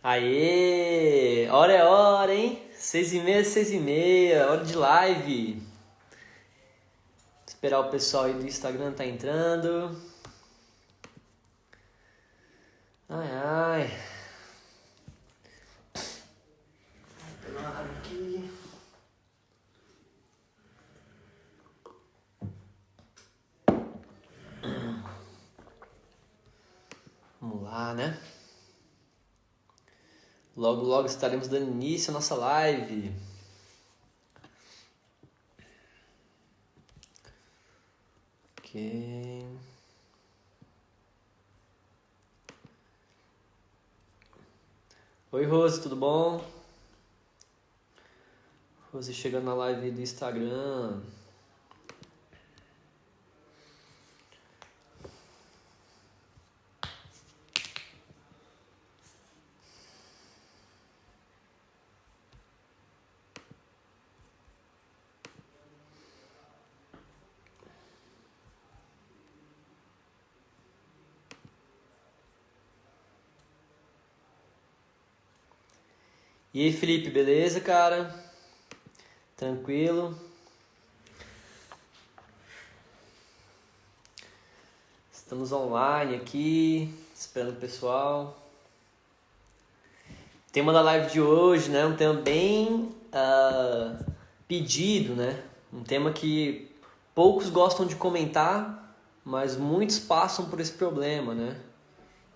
Aê! Hora é hora, hein? 6h30, 6h30, hora de live. Esperar o pessoal aí do Instagram tá entrando. Ai, ai. Vou pegar uma água aqui. Vamos lá, né? Logo, logo estaremos dando início à nossa live. Ok. Oi, Rose, tudo bom? Rose chegando na live do Instagram. E aí, Felipe, beleza, cara? Tranquilo? Estamos online aqui, esperando o pessoal. Tema da live de hoje, né? Um tema bem pedido, né? Um tema que poucos gostam de comentar, mas muitos passam por esse problema, né?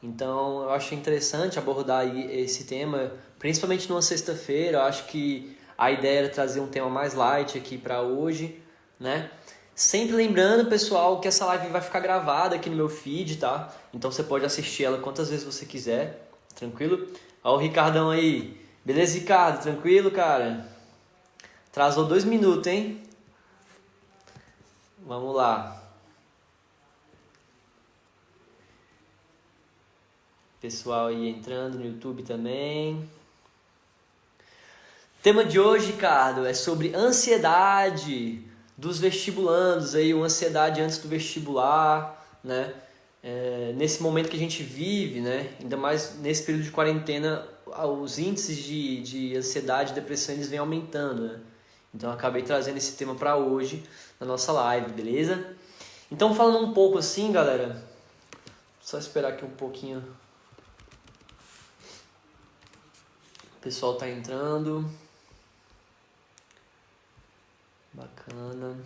Então, eu acho interessante abordar aí esse tema, principalmente numa sexta-feira. Eu acho que a ideia era trazer um tema mais light aqui para hoje, né? Sempre lembrando, pessoal, que essa live vai ficar gravada aqui no meu feed, tá? Então você pode assistir ela quantas vezes você quiser, tranquilo? Ó o Ricardão aí. Beleza, Ricardo? Tranquilo, cara? Atrasou 2 minutos, hein? Vamos lá. Pessoal aí entrando no YouTube também. O tema de hoje, Ricardo, é sobre ansiedade dos vestibulandos, aí, uma ansiedade antes do vestibular, né? Nesse momento que a gente vive, né? Ainda mais nesse período de quarentena, os índices de ansiedade e depressão eles vêm aumentando, né? Então eu acabei trazendo esse tema para hoje na nossa live, beleza? Então falando um pouco assim, galera, só esperar aqui um pouquinho. O pessoal tá entrando. Bacana.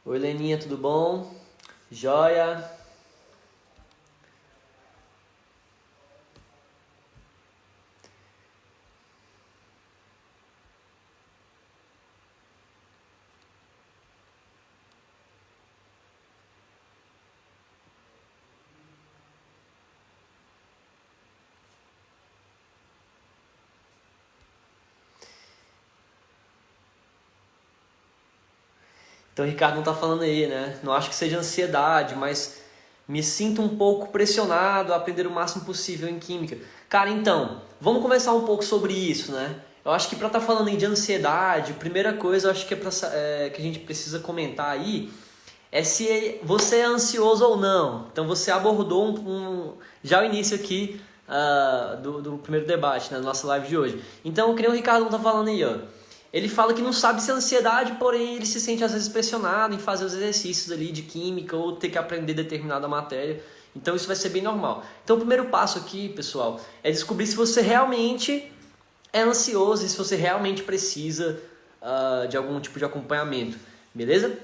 Oi, Leninha, tudo bom? Joia. Então o Ricardo não tá falando aí, né? Não acho que seja ansiedade, mas me sinto um pouco pressionado a aprender o máximo possível em química. Cara, então, vamos conversar um pouco sobre isso, né? Eu acho que para estar falando aí de ansiedade, a primeira coisa eu acho que, que a gente precisa comentar aí é se você é ansioso ou não. Então você abordou já o início aqui do primeiro debate, né, da nossa live de hoje. Então, que nem o Ricardo tá falando aí, ó. Ele fala que não sabe se é ansiedade, porém ele se sente às vezes pressionado em fazer os exercícios ali de química ou ter que aprender determinada matéria. Então isso vai ser bem normal. Então o primeiro passo aqui, pessoal, é descobrir se você realmente é ansioso e se você realmente precisa de algum tipo de acompanhamento, beleza?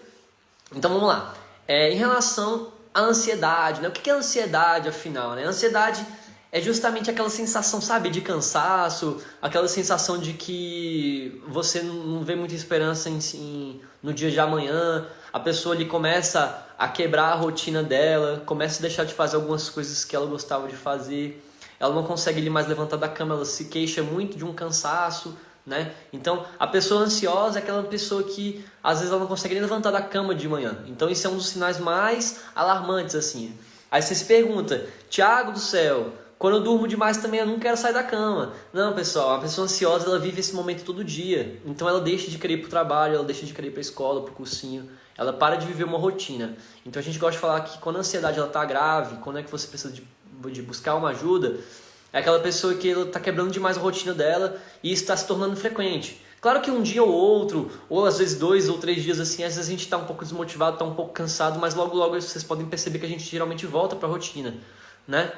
Então vamos lá. Em relação à ansiedade, né? O que é ansiedade afinal, né? A ansiedade é justamente aquela sensação, sabe, de cansaço, aquela sensação de que você não vê muita esperança no dia de amanhã, a pessoa ali começa a quebrar a rotina dela, começa a deixar de fazer algumas coisas que ela gostava de fazer, ela não consegue ali mais levantar da cama, ela se queixa muito de um cansaço, né? Então, a pessoa ansiosa é aquela pessoa que às vezes ela não consegue nem levantar da cama de manhã. Então, isso é um dos sinais mais alarmantes, assim. Aí você se pergunta, Tiago do céu, quando eu durmo demais também eu não quero sair da cama. Não, pessoal, a pessoa ansiosa ela vive esse momento todo dia. Então ela deixa de querer ir pro trabalho, ela deixa de querer ir pra escola, pro cursinho. Ela para de viver uma rotina. Então a gente gosta de falar que quando a ansiedade ela tá grave, quando é que você precisa de de buscar uma ajuda, é aquela pessoa que está quebrando demais a rotina dela e isso está se tornando frequente. Claro que um dia ou outro, ou às vezes 2 ou 3 dias assim, às vezes a gente está um pouco desmotivado, está um pouco cansado, mas logo logo vocês podem perceber que a gente geralmente volta para a rotina, né?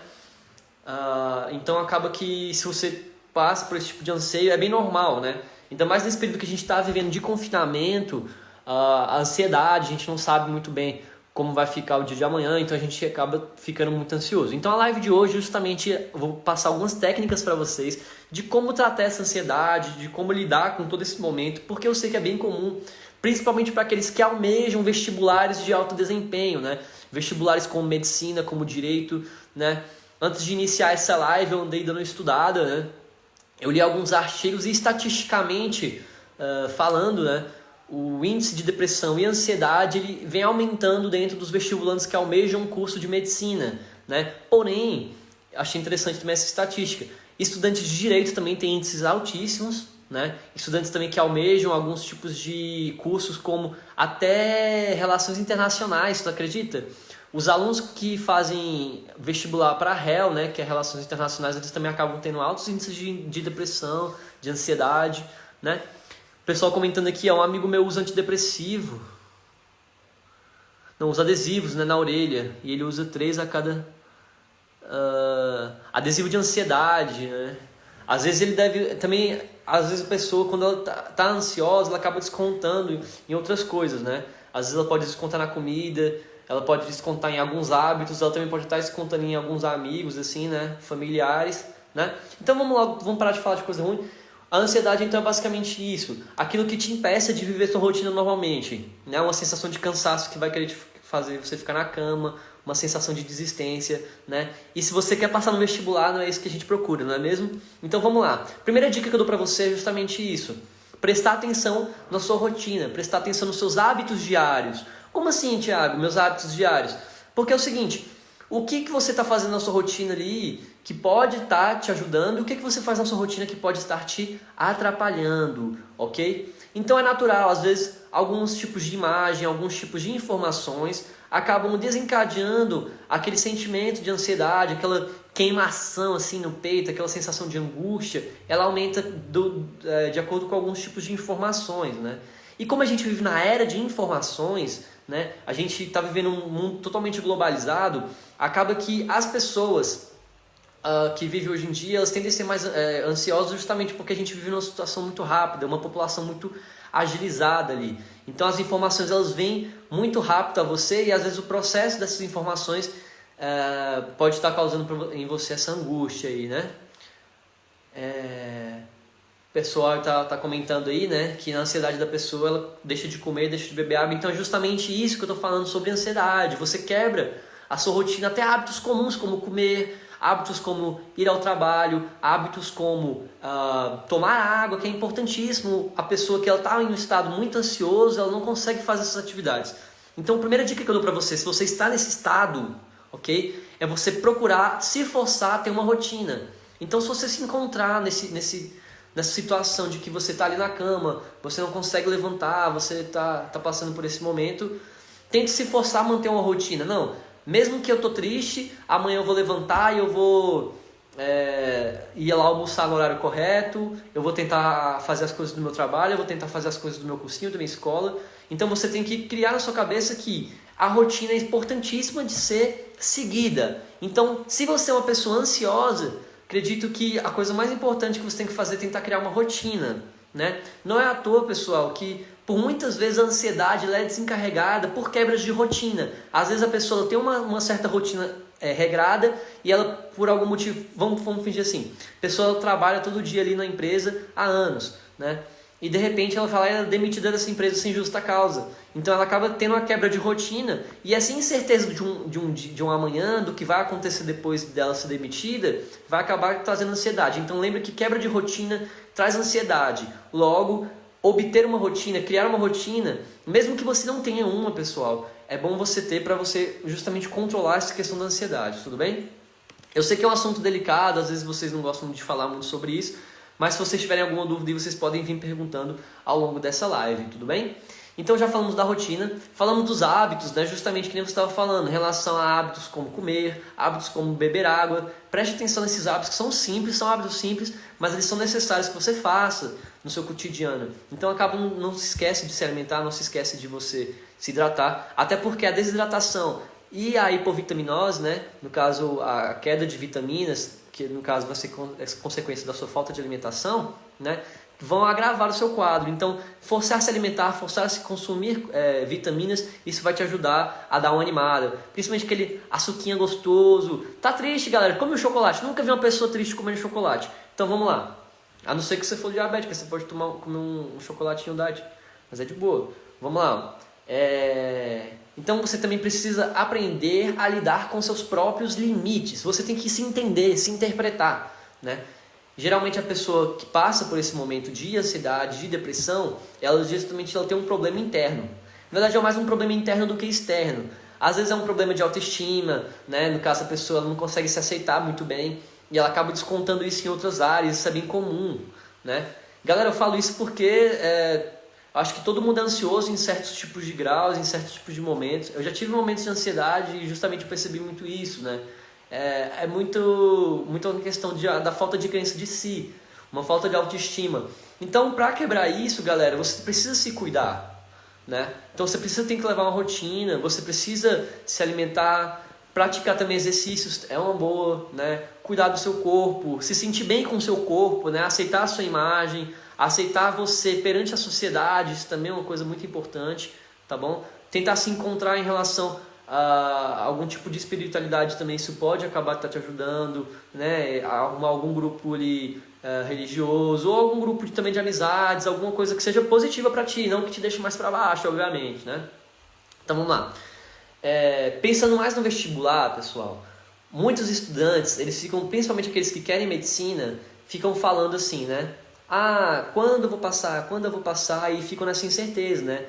Então acaba que se você passa por esse tipo de anseio, é bem normal, né? Ainda mais nesse período que a gente está vivendo de confinamento, a ansiedade, a gente não sabe muito bem como vai ficar o dia de amanhã, então a gente acaba ficando muito ansioso. Então a live de hoje, justamente, eu vou passar algumas técnicas para vocês de como tratar essa ansiedade, de como lidar com todo esse momento, porque eu sei que é bem comum, principalmente para aqueles que almejam vestibulares de alto desempenho, né? Vestibulares como medicina, como direito, né? Antes de iniciar essa live, eu andei dando uma estudada, né? Eu li alguns artigos e estatisticamente falando, né? O índice de depressão e ansiedade ele vem aumentando dentro dos vestibulantes que almejam um curso de medicina, né? Porém, achei interessante também essa estatística. Estudantes de direito também têm índices altíssimos, né? Estudantes também que almejam alguns tipos de cursos como até relações internacionais, tu acredita? Os alunos que fazem vestibular para REL, né, que é Relações Internacionais, eles também acabam tendo altos índices de depressão, de ansiedade, né? O pessoal comentando aqui, um amigo meu usa antidepressivo. Não, usa adesivos, né, na orelha. E ele usa 3 a cada... adesivo de ansiedade, né? Às vezes ele deve... Também, às vezes a pessoa, quando ela tá ansiosa, ela acaba descontando em outras coisas, né? Às vezes ela pode descontar na comida, ela pode descontar em alguns hábitos, ela também pode estar descontando em alguns amigos, assim, né? Familiares, né? Então vamos parar de falar de coisa ruim. A ansiedade, então, é basicamente isso. Aquilo que te impeça de viver sua rotina normalmente, né? Uma sensação de cansaço que vai querer te fazer você ficar na cama, uma sensação de desistência, né? E se você quer passar no vestibular, não é isso que a gente procura, não é mesmo? Então vamos lá. Primeira dica que eu dou pra você é justamente isso. Prestar atenção na sua rotina, prestar atenção nos seus hábitos diários. Como assim, Thiago, meus hábitos diários? Porque é o seguinte, o que você está fazendo na sua rotina ali que pode estar te ajudando e o que você faz na sua rotina que pode estar te atrapalhando, ok? Então é natural, às vezes, alguns tipos de imagem, alguns tipos de informações acabam desencadeando aquele sentimento de ansiedade, aquela queimação assim no peito, aquela sensação de angústia, ela aumenta de acordo com alguns tipos de informações, né? E como a gente vive na era de informações, né, a gente está vivendo um mundo totalmente globalizado, acaba que as pessoas que vivem hoje em dia, elas tendem a ser mais ansiosas justamente porque a gente vive numa situação muito rápida, uma população muito agilizada ali. Então as informações elas vêm muito rápido a você e às vezes o processo dessas informações pode estar causando em você essa angústia aí, né? O pessoal tá comentando aí, né, que na ansiedade da pessoa ela deixa de comer, deixa de beber água. Então é justamente isso que eu tô falando sobre ansiedade. Você quebra a sua rotina, até hábitos comuns como comer, hábitos como ir ao trabalho, hábitos como tomar água, que é importantíssimo. A pessoa que ela tá em um estado muito ansioso, ela não consegue fazer essas atividades. Então a primeira dica que eu dou para você, se você está nesse estado, ok, é você procurar se forçar a ter uma rotina. Então se você se encontrar nessa situação de que você está ali na cama, você não consegue levantar, você tá passando por esse momento, tente se forçar a manter uma rotina. Não, mesmo que eu tô triste, amanhã eu vou levantar e eu vou ir lá almoçar no horário correto, eu vou tentar fazer as coisas do meu trabalho, eu vou tentar fazer as coisas do meu cursinho, da minha escola. Então você tem que criar na sua cabeça que a rotina é importantíssima de ser seguida. Então, se você é uma pessoa ansiosa, acredito que a coisa mais importante que você tem que fazer é tentar criar uma rotina, né? Não é à toa, pessoal, que por muitas vezes a ansiedade ela é desencarregada por quebras de rotina. Às vezes a pessoa tem uma certa rotina regrada e ela, por algum motivo, vamos fingir assim, a pessoa trabalha todo dia ali na empresa há anos, né? E de repente ela fala, ela é demitida dessa empresa sem justa causa. Então ela acaba tendo uma quebra de rotina e essa incerteza de um amanhã, do que vai acontecer depois dela ser demitida, vai acabar trazendo ansiedade. Então lembra que quebra de rotina traz ansiedade. Logo, obter uma rotina, criar uma rotina, mesmo que você não tenha uma, pessoal, é bom você ter para você justamente controlar essa questão da ansiedade, tudo bem? Eu sei que é um assunto delicado, às vezes vocês não gostam de falar muito sobre isso, mas se vocês tiverem alguma dúvida, vocês podem vir perguntando ao longo dessa live, tudo bem? Então já falamos da rotina, falamos dos hábitos, né? Justamente que nem você estava falando, em relação a hábitos como comer, hábitos como beber água. Preste atenção nesses hábitos que são simples, são hábitos simples, mas eles são necessários que você faça no seu cotidiano. Então não se esquece de se alimentar, não se esquece de você se hidratar, até porque a desidratação e a hipovitaminose, né? No caso a queda de vitaminas, que no caso vai ser consequência da sua falta de alimentação, né? Vão agravar o seu quadro. Então, forçar a se alimentar, forçar a se consumir vitaminas, isso vai te ajudar a dar uma animada. Principalmente aquele açuquinha gostoso. Tá triste, galera? Come um chocolate. Nunca vi uma pessoa triste comendo chocolate. Então, vamos lá. A não ser que você for diabético, você pode comer um chocolatinho diet. Mas é de boa. Vamos lá. Então, você também precisa aprender a lidar com seus próprios limites. Você tem que se entender, se interpretar, né? Geralmente a pessoa que passa por esse momento de ansiedade, de depressão, ela justamente tem um problema interno. Na verdade é mais um problema interno do que externo. Às vezes é um problema de autoestima, né? No caso a pessoa não consegue se aceitar muito bem e ela acaba descontando isso em outras áreas, isso é bem comum, né? Galera, eu falo isso porque acho que todo mundo é ansioso em certos tipos de graus, em certos tipos de momentos. Eu já tive momentos de ansiedade e justamente percebi muito isso, né? É muito uma questão da falta de crença de si, uma falta de autoestima. Então, para quebrar isso, galera, você precisa se cuidar, né? Então, você tem que levar uma rotina, você precisa se alimentar, praticar também exercícios, é uma boa, né? Cuidar do seu corpo, se sentir bem com o seu corpo, né? Aceitar a sua imagem, aceitar você perante a sociedade, isso também é uma coisa muito importante, tá bom? Tentar se encontrar em relação algum tipo de espiritualidade também, isso pode acabar te ajudando, né? Arrumar algum grupo ali, religioso, ou algum grupo também de amizades, alguma coisa que seja positiva para ti, não que te deixe mais para baixo, obviamente, né? Então vamos lá. Pensando mais no vestibular, pessoal, muitos estudantes, eles ficam, principalmente aqueles que querem medicina, ficam falando assim, né? Quando eu vou passar? Quando eu vou passar? E ficam nessa incerteza, né?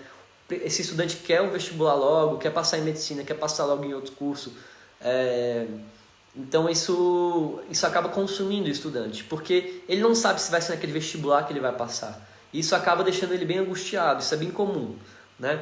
Esse estudante quer um vestibular logo, quer passar em medicina, quer passar logo em outro curso. Então isso acaba consumindo o estudante, porque ele não sabe se vai ser naquele vestibular que ele vai passar. Isso acaba deixando ele bem angustiado, isso é bem comum, né?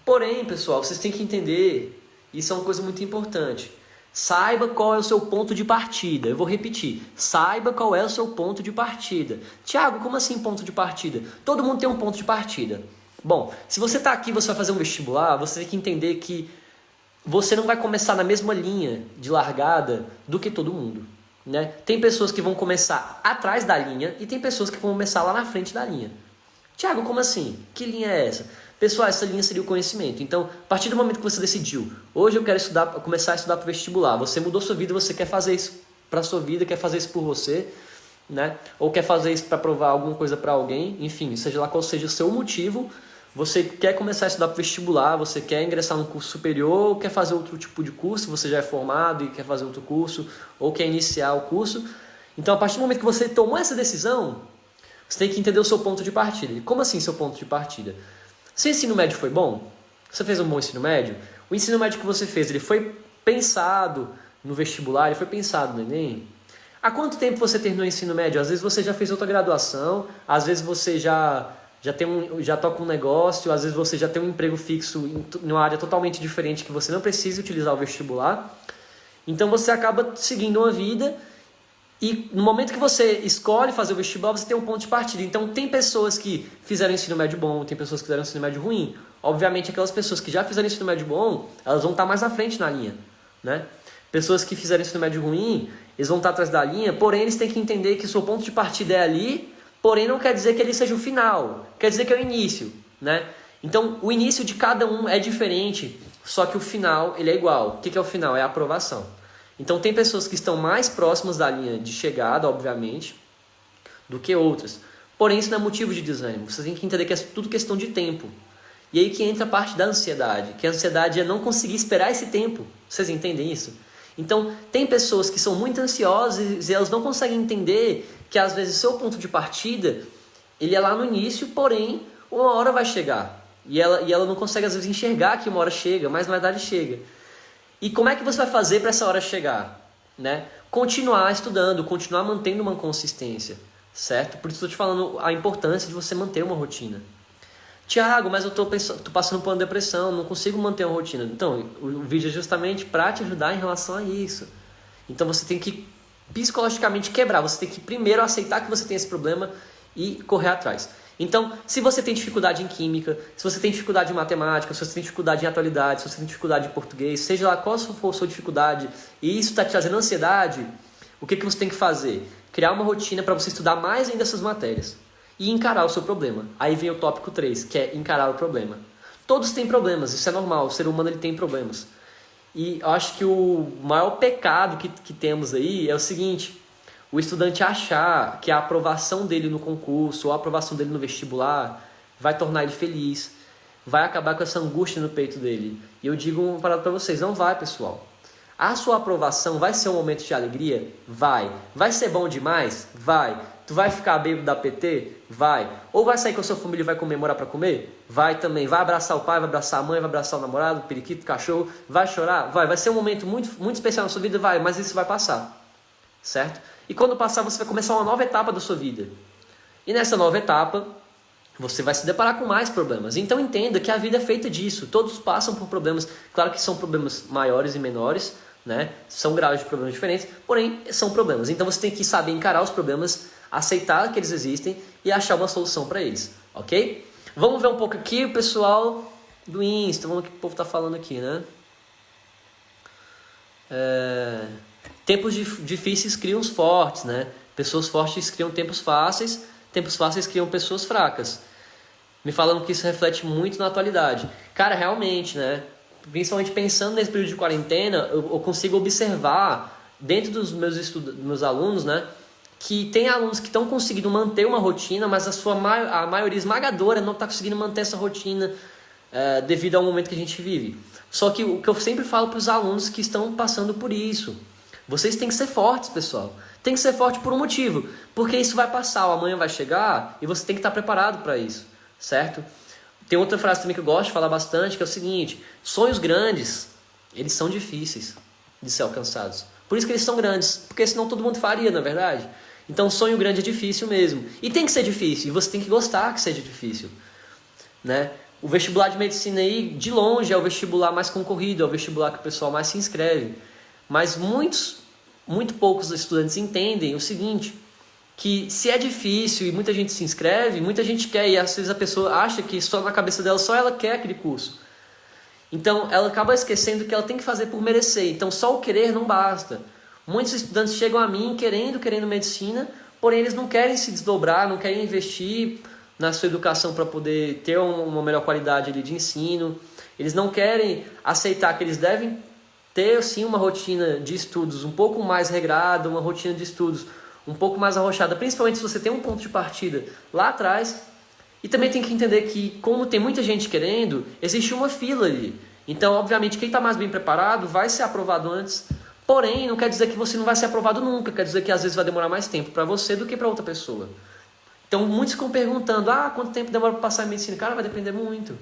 Porém, pessoal, vocês têm que entender, isso é uma coisa muito importante. Saiba qual é o seu ponto de partida. Eu vou repetir. Saiba qual é o seu ponto de partida. Tiago, como assim ponto de partida? Todo mundo tem um ponto de partida. Bom, se você está aqui e você vai fazer um vestibular, você tem que entender que você não vai começar na mesma linha de largada do que todo mundo, né? Tem pessoas que vão começar atrás da linha e tem pessoas que vão começar lá na frente da linha. Tiago, como assim? Que linha é essa? Pessoal, essa linha seria o conhecimento. Então, a partir do momento que você decidiu, hoje eu quero começar a estudar para o vestibular, você mudou sua vida, você quer fazer isso para a sua vida, quer fazer isso por você, né? Ou quer fazer isso para provar alguma coisa para alguém, enfim, seja lá qual seja o seu motivo, você quer começar a estudar para o vestibular, você quer ingressar num curso superior, ou quer fazer outro tipo de curso, você já é formado e quer fazer outro curso, ou quer iniciar o curso. Então, a partir do momento que você tomou essa decisão, você tem que entender o seu ponto de partida. E como assim seu ponto de partida? Seu ensino médio foi bom? Você fez um bom ensino médio? O ensino médio que você fez, ele foi pensado no vestibular, ele foi pensado no Enem? Há quanto tempo você terminou o ensino médio? Às vezes você já fez outra graduação, às vezes você já toca um negócio, às vezes você já tem um emprego fixo em uma área totalmente diferente que você não precisa utilizar o vestibular. Então você acaba seguindo uma vida e no momento que você escolhe fazer o vestibular, você tem um ponto de partida. Então tem pessoas que fizeram ensino médio bom, tem pessoas que fizeram ensino médio ruim. Obviamente aquelas pessoas que já fizeram ensino médio bom, elas vão estar mais à frente na linha, né? Pessoas que fizeram ensino médio ruim, eles vão estar atrás da linha, porém eles têm que entender que o seu ponto de partida é ali, porém não quer dizer que ele seja o final, quer dizer que é o início, né? Então o início de cada um é diferente, só que o final ele é igual. O que é o final? É a aprovação. Então tem pessoas que estão mais próximas da linha de chegada, obviamente, do que outras. Porém isso não é motivo de desânimo, você tem que entender que é tudo questão de tempo. E aí que entra a parte da ansiedade, que a ansiedade é não conseguir esperar esse tempo. Vocês entendem isso? Então, tem pessoas que são muito ansiosas e elas não conseguem entender que às vezes o seu ponto de partida, ele é lá no início, porém, uma hora vai chegar. E ela não consegue às vezes enxergar que uma hora chega, mas na verdade chega. E como é que você vai fazer para essa hora chegar? Né? Continuar estudando, continuar mantendo uma consistência, certo? Por isso estou te falando a importância de você manter uma rotina. Tiago, mas eu tô passando por uma depressão, não consigo manter uma rotina. Então, o vídeo é justamente para te ajudar em relação a isso. Então você tem que psicologicamente quebrar, você tem que primeiro aceitar que você tem esse problema e correr atrás. Então, se você tem dificuldade em química, se você tem dificuldade em matemática, se você tem dificuldade em atualidade, se você tem dificuldade em português, seja lá qual for a sua dificuldade, e isso está te trazendo ansiedade, o que você tem que fazer? Criar uma rotina para você estudar mais ainda essas matérias e encarar o seu problema. Aí vem o tópico 3, que é encarar o problema. Todos têm problemas, isso é normal, o ser humano ele tem problemas. E eu acho que o maior pecado que temos aí é o seguinte: o estudante achar que a aprovação dele no concurso ou a aprovação dele no vestibular vai tornar ele feliz, vai acabar com essa angústia no peito dele. E eu digo uma parada para vocês, não vai, pessoal. A sua aprovação vai ser um momento de alegria? Vai. Vai ser bom demais? Vai. Tu vai ficar bêbado da PT? Vai. Ou vai sair com a sua família e vai comemorar para comer? Vai também. Vai abraçar o pai, vai abraçar a mãe, vai abraçar o namorado, o periquito, o cachorro. Vai chorar? Vai. Vai ser um momento muito, muito especial na sua vida? Vai. Mas isso vai passar. Certo? E quando passar, você vai começar uma nova etapa da sua vida. E nessa nova etapa, você vai se deparar com mais problemas. Então entenda que a vida é feita disso. Todos passam por problemas. Claro que são problemas maiores e menores, né? São graus de problemas diferentes, porém são problemas. Então você tem que saber encarar os problemas, aceitar que eles existem e achar uma solução para eles, ok? Vamos ver um pouco aqui o pessoal do Insta, vamos ver o que o povo está falando aqui, né? Tempos difíceis criam os fortes, né? Pessoas fortes criam tempos fáceis criam pessoas fracas. Me falando que isso reflete muito na atualidade. Cara, realmente, né? Principalmente pensando nesse período de quarentena, eu consigo observar dentro dos meus alunos, né, que tem alunos que estão conseguindo manter uma rotina, mas a maioria esmagadora não está conseguindo manter essa rotina devido ao momento que a gente vive. Só que o que eu sempre falo para os alunos que estão passando por isso, vocês têm que ser fortes, pessoal. Tem que ser forte por um motivo, porque isso vai passar, o amanhã vai chegar e você tem que estar preparado para isso, certo? Tem outra frase também que eu gosto de falar bastante, que é o seguinte: sonhos grandes, eles são difíceis de ser alcançados. Por isso que eles são grandes, porque senão todo mundo faria, na verdade. Então sonho grande é difícil mesmo. E tem que ser difícil, e você tem que gostar que seja difícil, né? O vestibular de medicina aí, de longe, é o vestibular mais concorrido, é o vestibular que o pessoal mais se inscreve. Mas muito poucos estudantes entendem o seguinte: que se é difícil e muita gente se inscreve, muita gente quer, e às vezes a pessoa acha que só na cabeça dela só ela quer aquele curso. Então ela acaba esquecendo que ela tem que fazer por merecer. Então só o querer não basta. Muitos estudantes chegam a mim querendo medicina, porém eles não querem se desdobrar, não querem investir na sua educação para poder ter uma melhor qualidade ali de ensino. Eles não querem aceitar que eles devem ter sim uma rotina de estudos um pouco mais regrada, uma rotina de estudos um pouco mais arrochada, principalmente se você tem um ponto de partida lá atrás. E também tem que entender que, como tem muita gente querendo, existe uma fila ali. Então, obviamente, quem está mais bem preparado vai ser aprovado antes. Porém, não quer dizer que você não vai ser aprovado nunca. Quer dizer que às vezes vai demorar mais tempo para você do que para outra pessoa. Então, muitos ficam perguntando: quanto tempo demora para passar em medicina? Cara, vai depender muito.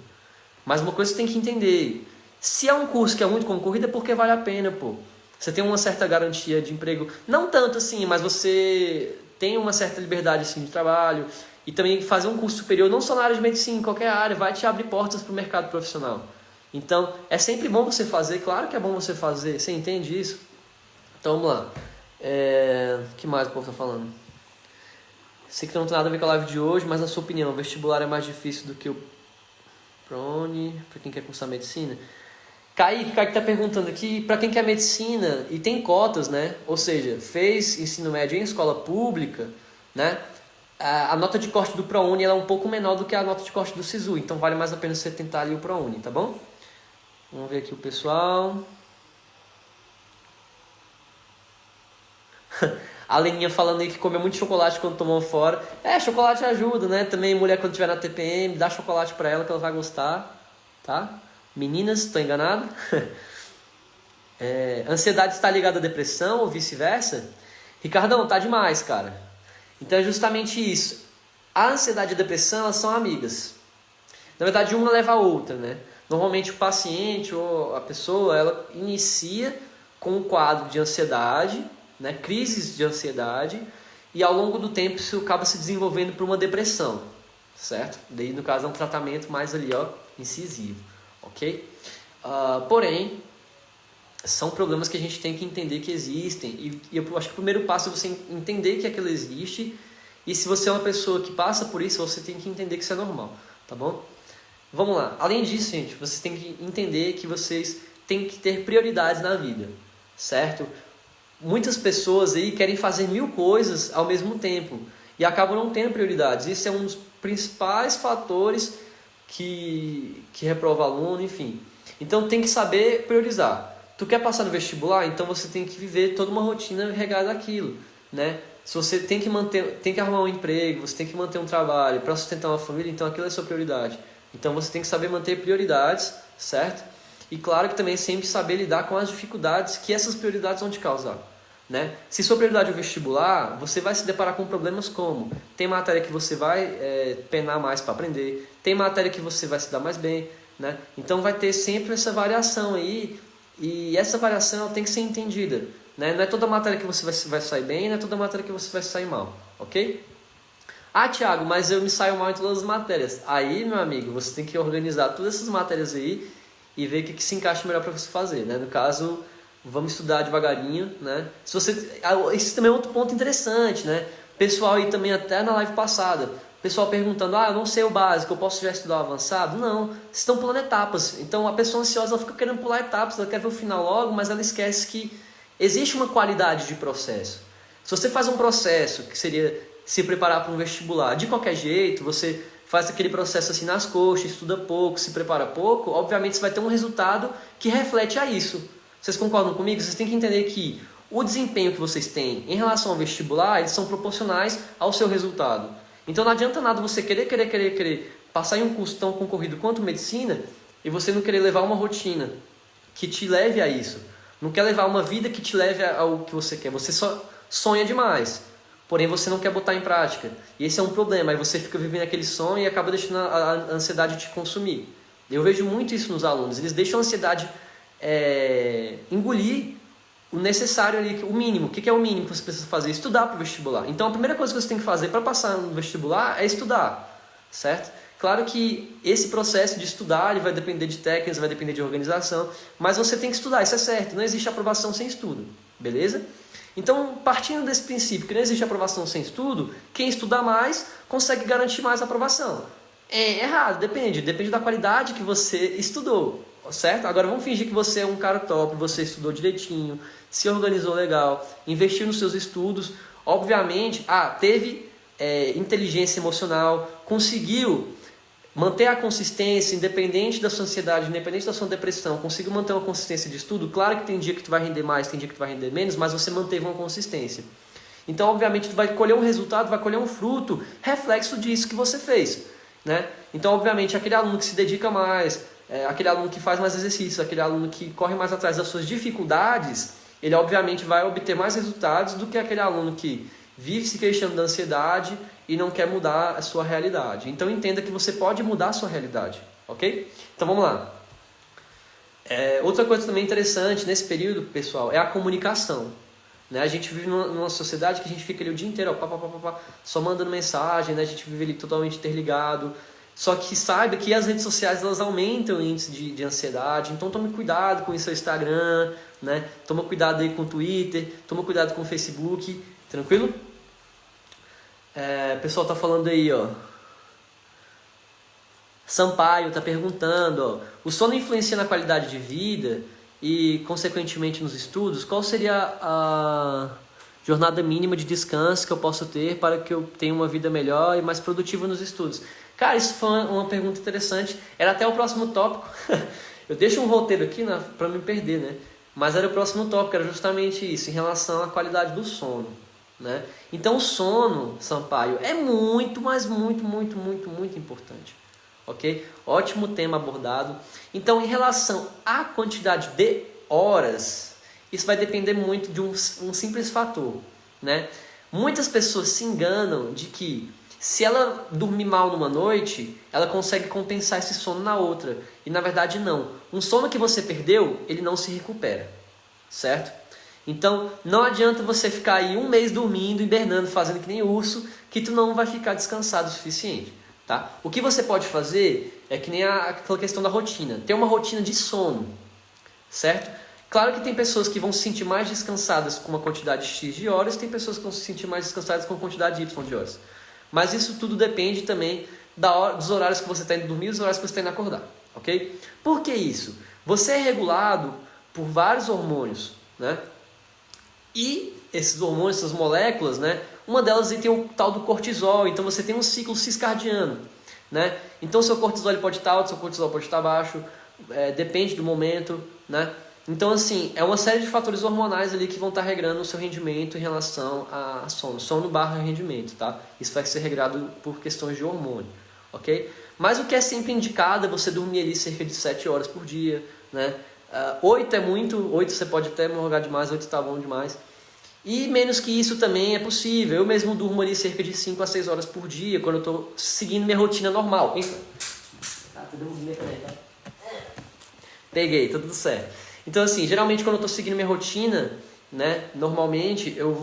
Mas uma coisa você tem que entender: se é um curso que é muito concorrido, é porque vale a pena, pô. Você tem uma certa garantia de emprego, não tanto assim, mas você tem uma certa liberdade assim, de trabalho. E também fazer um curso superior, não só na área de medicina, em qualquer área, vai te abrir portas para o mercado profissional. Então, é sempre bom você fazer, claro que é bom você fazer, você entende isso? Então, vamos lá. O que mais o povo está falando? Sei que não tem nada a ver com a live de hoje, mas na sua opinião, o vestibular é mais difícil do que o ProUni, para quem quer cursar medicina? Kaique está perguntando aqui, para quem quer medicina e tem cotas, né? Ou seja, fez ensino médio em escola pública, né? A nota de corte do ProUni ela é um pouco menor do que a nota de corte do SISU, então vale mais a pena você tentar ali o ProUni, tá bom? Vamos ver aqui o pessoal. A Leninha falando aí que comeu muito chocolate quando tomou fora. Chocolate ajuda, né? Também mulher quando estiver na TPM, dá chocolate pra ela que ela vai gostar, tá? Meninas, tô enganado? Ansiedade está ligada à depressão ou vice-versa? Ricardão, tá demais, cara. Então é justamente isso. A ansiedade e a depressão, elas são amigas. Na verdade, uma leva a outra, né? Normalmente o paciente ou a pessoa, ela inicia com um quadro de ansiedade, né? Crises de ansiedade, e ao longo do tempo isso acaba se desenvolvendo para uma depressão. certo? Daí, no caso, é um tratamento mais ali, ó, incisivo, ok? Porém, são problemas que a gente tem que entender que existem, e eu acho que o primeiro passo é você entender que aquilo existe, e se você é uma pessoa que passa por isso, você tem que entender que isso é normal, tá bom? Vamos lá. Além disso, gente, vocês têm que entender que vocês têm que ter prioridades na vida, certo? Muitas pessoas aí querem fazer 1000 coisas ao mesmo tempo e acabam não tendo prioridades. Isso é um dos principais fatores que reprova aluno, enfim. Então tem que saber priorizar. Tu quer passar no vestibular? Então você tem que viver toda uma rotina regada àquilo, né? Se você tem que arrumar um emprego, você tem que manter um trabalho para sustentar uma família, então aquilo é a sua prioridade. Então você tem que saber manter prioridades, certo? E claro que também sempre saber lidar com as dificuldades que essas prioridades vão te causar, né? Se sua prioridade é o vestibular, você vai se deparar com problemas como: tem matéria que você vai penar mais para aprender, tem matéria que você vai se dar mais bem, né? Então vai ter sempre essa variação aí, e essa variação ela tem que ser entendida, né? Não é toda matéria que você vai sair bem, não é toda matéria que você vai sair mal, ok? Ah, Thiago, mas eu me saio mal em todas as matérias. Aí, meu amigo, você tem que organizar todas essas matérias aí e ver o que se encaixa melhor para você fazer, né? No caso, vamos estudar devagarinho, né? Se você, esse também é outro ponto interessante, né? Pessoal aí também, até na live passada, pessoal perguntando: eu não sei o básico, eu posso já estudar o avançado? Não, vocês estão pulando etapas. Então a pessoa ansiosa, ela fica querendo pular etapas, ela quer ver o final logo, mas ela esquece que existe uma qualidade de processo. Se você faz um processo que seria se preparar para um vestibular de qualquer jeito, você faz aquele processo assim nas coxas, estuda pouco, se prepara pouco, obviamente você vai ter um resultado que reflete a isso. Vocês concordam comigo? Vocês têm que entender que o desempenho que vocês têm em relação ao vestibular, eles são proporcionais ao seu resultado. Então não adianta nada você querer passar em um curso tão concorrido quanto medicina e você não querer levar uma rotina que te leve a isso. Não quer levar uma vida que te leve ao que você quer. Você só sonha demais, porém você não quer botar em prática. E esse é um problema. Aí você fica vivendo aquele sonho e acaba deixando a ansiedade te consumir. Eu vejo muito isso nos alunos. Eles deixam a ansiedade engolir o necessário ali, o mínimo. O que é o mínimo que você precisa fazer? Estudar para o vestibular. Então a primeira coisa que você tem que fazer para passar no vestibular é estudar, certo? Claro que esse processo de estudar ele vai depender de técnicas, vai depender de organização, mas você tem que estudar, isso é certo. Não existe aprovação sem estudo, beleza? Então, partindo desse princípio que não existe aprovação sem estudo, quem estuda mais consegue garantir mais aprovação. É errado, depende da qualidade que você estudou, certo? Agora vamos fingir que você é um cara top, você estudou direitinho, se organizou legal, investiu nos seus estudos, obviamente, teve inteligência emocional, conseguiu manter a consistência, independente da sua ansiedade, independente da sua depressão, conseguiu manter uma consistência de estudo. Claro que tem dia que tu vai render mais, tem dia que tu vai render menos, mas você manteve uma consistência. Então, obviamente, tu vai colher um resultado, vai colher um fruto, reflexo disso que você fez, né? Então, obviamente, aquele aluno que se dedica mais, aquele aluno que faz mais exercícios, aquele aluno que corre mais atrás das suas dificuldades, ele, obviamente, vai obter mais resultados do que aquele aluno que vive se queixando da ansiedade e não quer mudar a sua realidade. Então entenda que você pode mudar a sua realidade, ok? Então vamos lá. Outra coisa também interessante nesse período, pessoal, é a comunicação, né? A gente vive numa sociedade que a gente fica ali o dia inteiro, só mandando mensagem, né? A gente vive ali totalmente interligado. Só que saiba que as redes sociais elas aumentam o índice de ansiedade, então tome cuidado com o seu Instagram, né? Toma cuidado aí com o Twitter, toma cuidado com o Facebook, tranquilo? O pessoal tá falando aí, ó. Sampaio tá perguntando, ó, o sono influencia na qualidade de vida e, consequentemente, nos estudos? Qual seria a jornada mínima de descanso que eu posso ter para que eu tenha uma vida melhor e mais produtiva nos estudos? Cara, isso foi uma pergunta interessante. Era até o próximo tópico. Eu deixo um roteiro aqui para não me perder, né? Mas era o próximo tópico, era justamente isso, em relação à qualidade do sono, né? Então o sono, Sampaio, é muito, mas muito importante, ok? Ótimo tema abordado. Então, em relação à quantidade de horas, isso vai depender muito de um simples fator, né? Muitas pessoas se enganam de que se ela dormir mal numa noite, ela consegue compensar esse sono na outra. E na verdade não. Um sono que você perdeu, ele não se recupera, certo? Então, não adianta você ficar aí um mês dormindo, hibernando, fazendo que nem urso, que tu não vai ficar descansado o suficiente. tá? O que você pode fazer é que nem aquela questão da rotina. Ter uma rotina de sono, certo? Claro que tem pessoas que vão se sentir mais descansadas com uma quantidade X de horas, tem pessoas que vão se sentir mais descansadas com uma quantidade Y de horas. Mas isso tudo depende também dos horários que você está indo dormir e dos horários que você está indo acordar, ok? Por que isso? Você é regulado por vários hormônios, né? E esses hormônios, essas moléculas, né? Uma delas tem o tal do cortisol, então você tem um ciclo ciscardiano, né? Então seu cortisol ele pode estar alto, seu cortisol pode estar baixo, depende do momento, né? Então assim, é uma série de fatores hormonais ali que vão estar regrando o seu rendimento em relação a sono barra rendimento, tá? Isso vai ser regrado por questões de hormônio, ok? Mas o que é sempre indicado é você dormir ali cerca de 7 horas por dia, né? 8 é muito, 8 você pode até morgar demais, 8 tá bom demais. E menos que isso também é possível. Eu mesmo durmo ali cerca de 5 a 6 horas por dia, quando eu estou seguindo minha rotina normal. Peguei, tá tudo certo. Então assim, geralmente quando eu estou seguindo minha rotina, né, normalmente eu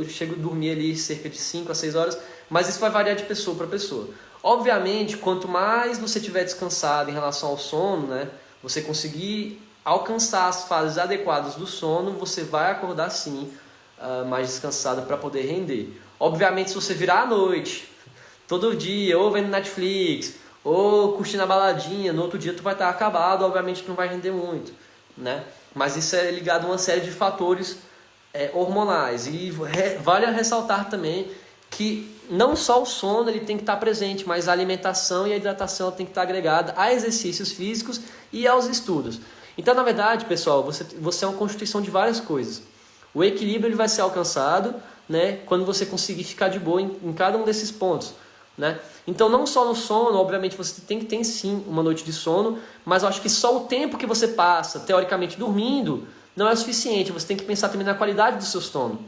chego a dormir ali cerca de 5 a 6 horas, mas isso vai variar de pessoa para pessoa. Obviamente, quanto mais você estiver descansado em relação ao sono, né, você conseguir alcançar as fases adequadas do sono, você vai acordar sim mais descansado para poder render. Obviamente, se você virar à noite, todo dia, ou vendo Netflix, ou curtindo a baladinha, no outro dia tu vai estar acabado, obviamente tu não vai render muito, né? Mas isso é ligado a uma série de fatores hormonais. E vale ressaltar também que não só o sono ele tem que estar presente, mas a alimentação e a hidratação tem que estar agregada a exercícios físicos e aos estudos. Então, na verdade, pessoal, você é uma constituição de várias coisas. O equilíbrio ele vai ser alcançado, né, quando você conseguir ficar de boa em cada um desses pontos, né? Então, não só no sono, obviamente você tem que ter sim uma noite de sono, mas eu acho que só o tempo que você passa, teoricamente, dormindo, não é o suficiente. Você tem que pensar também na qualidade do seu sono.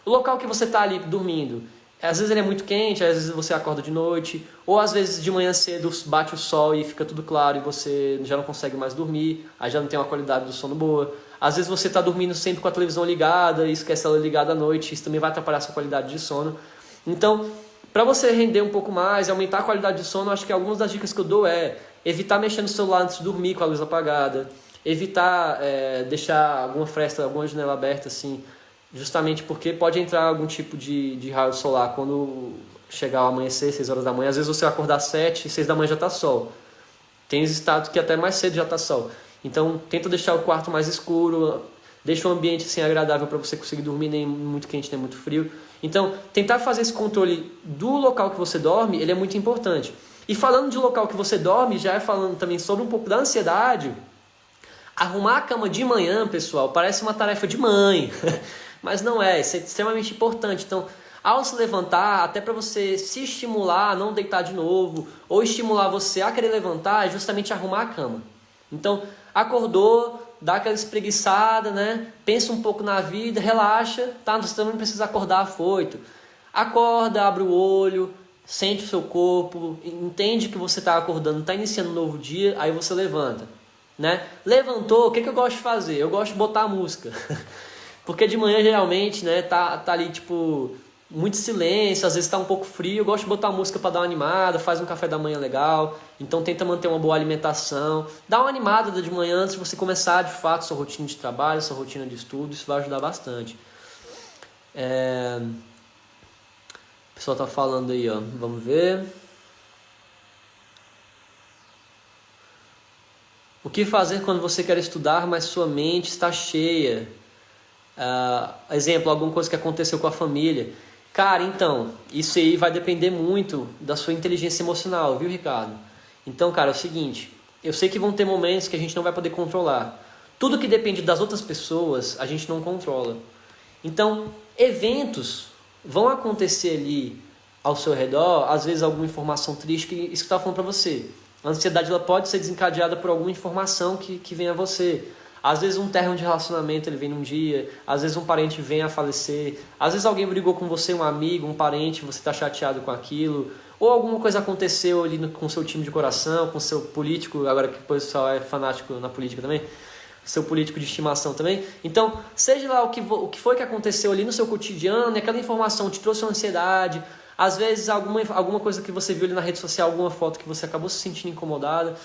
O local que você está ali dormindo, às vezes ele é muito quente, às vezes você acorda de noite, ou às vezes de manhã cedo bate o sol e fica tudo claro e você já não consegue mais dormir, aí já não tem uma qualidade do sono boa. Às vezes você está dormindo sempre com a televisão ligada e esquece ela ligada à noite, isso também vai atrapalhar a sua qualidade de sono. Então, para você render um pouco mais e aumentar a qualidade de sono, acho que algumas das dicas que eu dou é evitar mexer no celular antes de dormir com a luz apagada, evitar deixar alguma fresta, alguma janela aberta assim, justamente porque pode entrar algum tipo de raio solar quando chegar ao amanhecer, 6 horas da manhã. Às vezes você vai acordar 7, 6 da manhã já está sol. Tem estados que até mais cedo já está sol. Então tenta deixar o quarto mais escuro, deixa o ambiente assim, agradável para você conseguir dormir, nem muito quente, nem muito frio. Então tentar fazer esse controle do local que você dorme, ele é muito importante. E falando de local que você dorme, já falando também sobre um pouco da ansiedade, arrumar a cama de manhã, pessoal, parece uma tarefa de mãe. Mas não é, isso é extremamente importante. Então, ao se levantar, até para você se estimular a não deitar de novo, ou estimular você a querer levantar, é justamente arrumar a cama. Então, acordou, dá aquela espreguiçada, né? Pensa um pouco na vida, relaxa, tá? Você também não precisa acordar afoito. Acorda, abre o olho, sente o seu corpo, entende que você está acordando, está iniciando um novo dia, aí você levanta, né? Levantou, o que eu gosto de fazer? Eu gosto de botar a música. Porque de manhã geralmente, né, tá ali tipo muito silêncio, às vezes tá um pouco frio, eu gosto de botar música para dar uma animada, faz um café da manhã legal, então tenta manter uma boa alimentação, dá uma animada de manhã antes de você começar de fato sua rotina de trabalho, sua rotina de estudo, isso vai ajudar bastante. O pessoal tá falando aí, ó, vamos ver. O que fazer quando você quer estudar, mas sua mente está cheia? Exemplo, alguma coisa que aconteceu com a família. Cara, então, isso aí vai depender muito da sua inteligência emocional, viu, Ricardo? Então, cara, é o seguinte, eu sei que vão ter momentos que a gente não vai poder controlar. Tudo que depende das outras pessoas, a gente não controla. Então, eventos vão acontecer ali ao seu redor, às vezes alguma informação triste, que isso que eu estava falando para você. A ansiedade ela pode ser desencadeada por alguma informação que vem a você. Às vezes um término de relacionamento ele vem num dia, às vezes um parente vem a falecer, às vezes alguém brigou com você, um amigo, um parente, você está chateado com aquilo, ou alguma coisa aconteceu ali com o seu time de coração, com o seu político, agora que o pessoal é fanático na política também, seu político de estimação também. Então, seja lá o que foi que aconteceu ali no seu cotidiano, e aquela informação te trouxe uma ansiedade, Às vezes alguma coisa que você viu ali na rede social, alguma foto que você acabou se sentindo incomodada.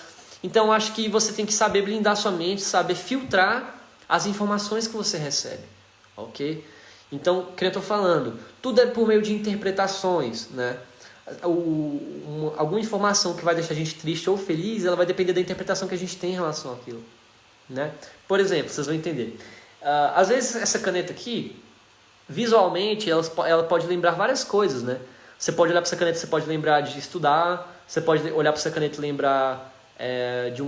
Então acho que você tem que saber blindar sua mente, saber filtrar as informações que você recebe, ok? Então, o que eu estou falando? Tudo é por meio de interpretações, né? Alguma informação que vai deixar a gente triste ou feliz, ela vai depender da interpretação que a gente tem em relação àquilo, né? Por exemplo, vocês vão entender. Às vezes essa caneta aqui, visualmente, ela pode lembrar várias coisas, né? Você pode olhar para essa caneta, você pode lembrar de estudar, você pode olhar para essa caneta e lembrar de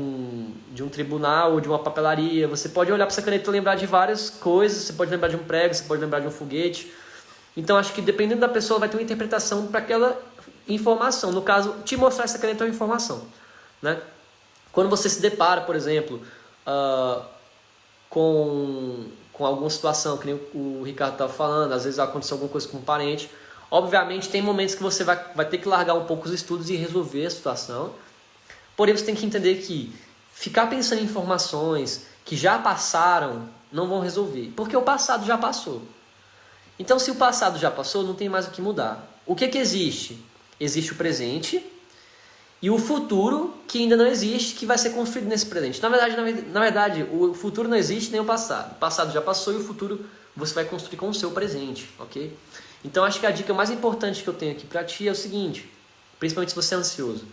um tribunal ou de uma papelaria. Você pode olhar para essa caneta e lembrar de várias coisas. Você pode lembrar de um prego, você pode lembrar de um foguete. Então acho que dependendo da pessoa vai ter uma interpretação para aquela informação. No caso, te mostrar essa caneta é uma informação, né? Quando você se depara, por exemplo, com alguma situação, que nem o Ricardo estava falando, às vezes aconteceu alguma coisa com um parente, obviamente tem momentos que você vai ter que largar um pouco os estudos e resolver a situação. Porém, você tem que entender que ficar pensando em informações que já passaram não vão resolver, porque o passado já passou. Então, se o passado já passou, não tem mais o que mudar. O que existe? Existe o presente e o futuro, que ainda não existe, que vai ser construído nesse presente. Na verdade, o futuro não existe, nem o passado. O passado já passou e o futuro você vai construir com o seu presente, ok? Então, acho que a dica mais importante que eu tenho aqui para ti é o seguinte, principalmente se você é ansioso.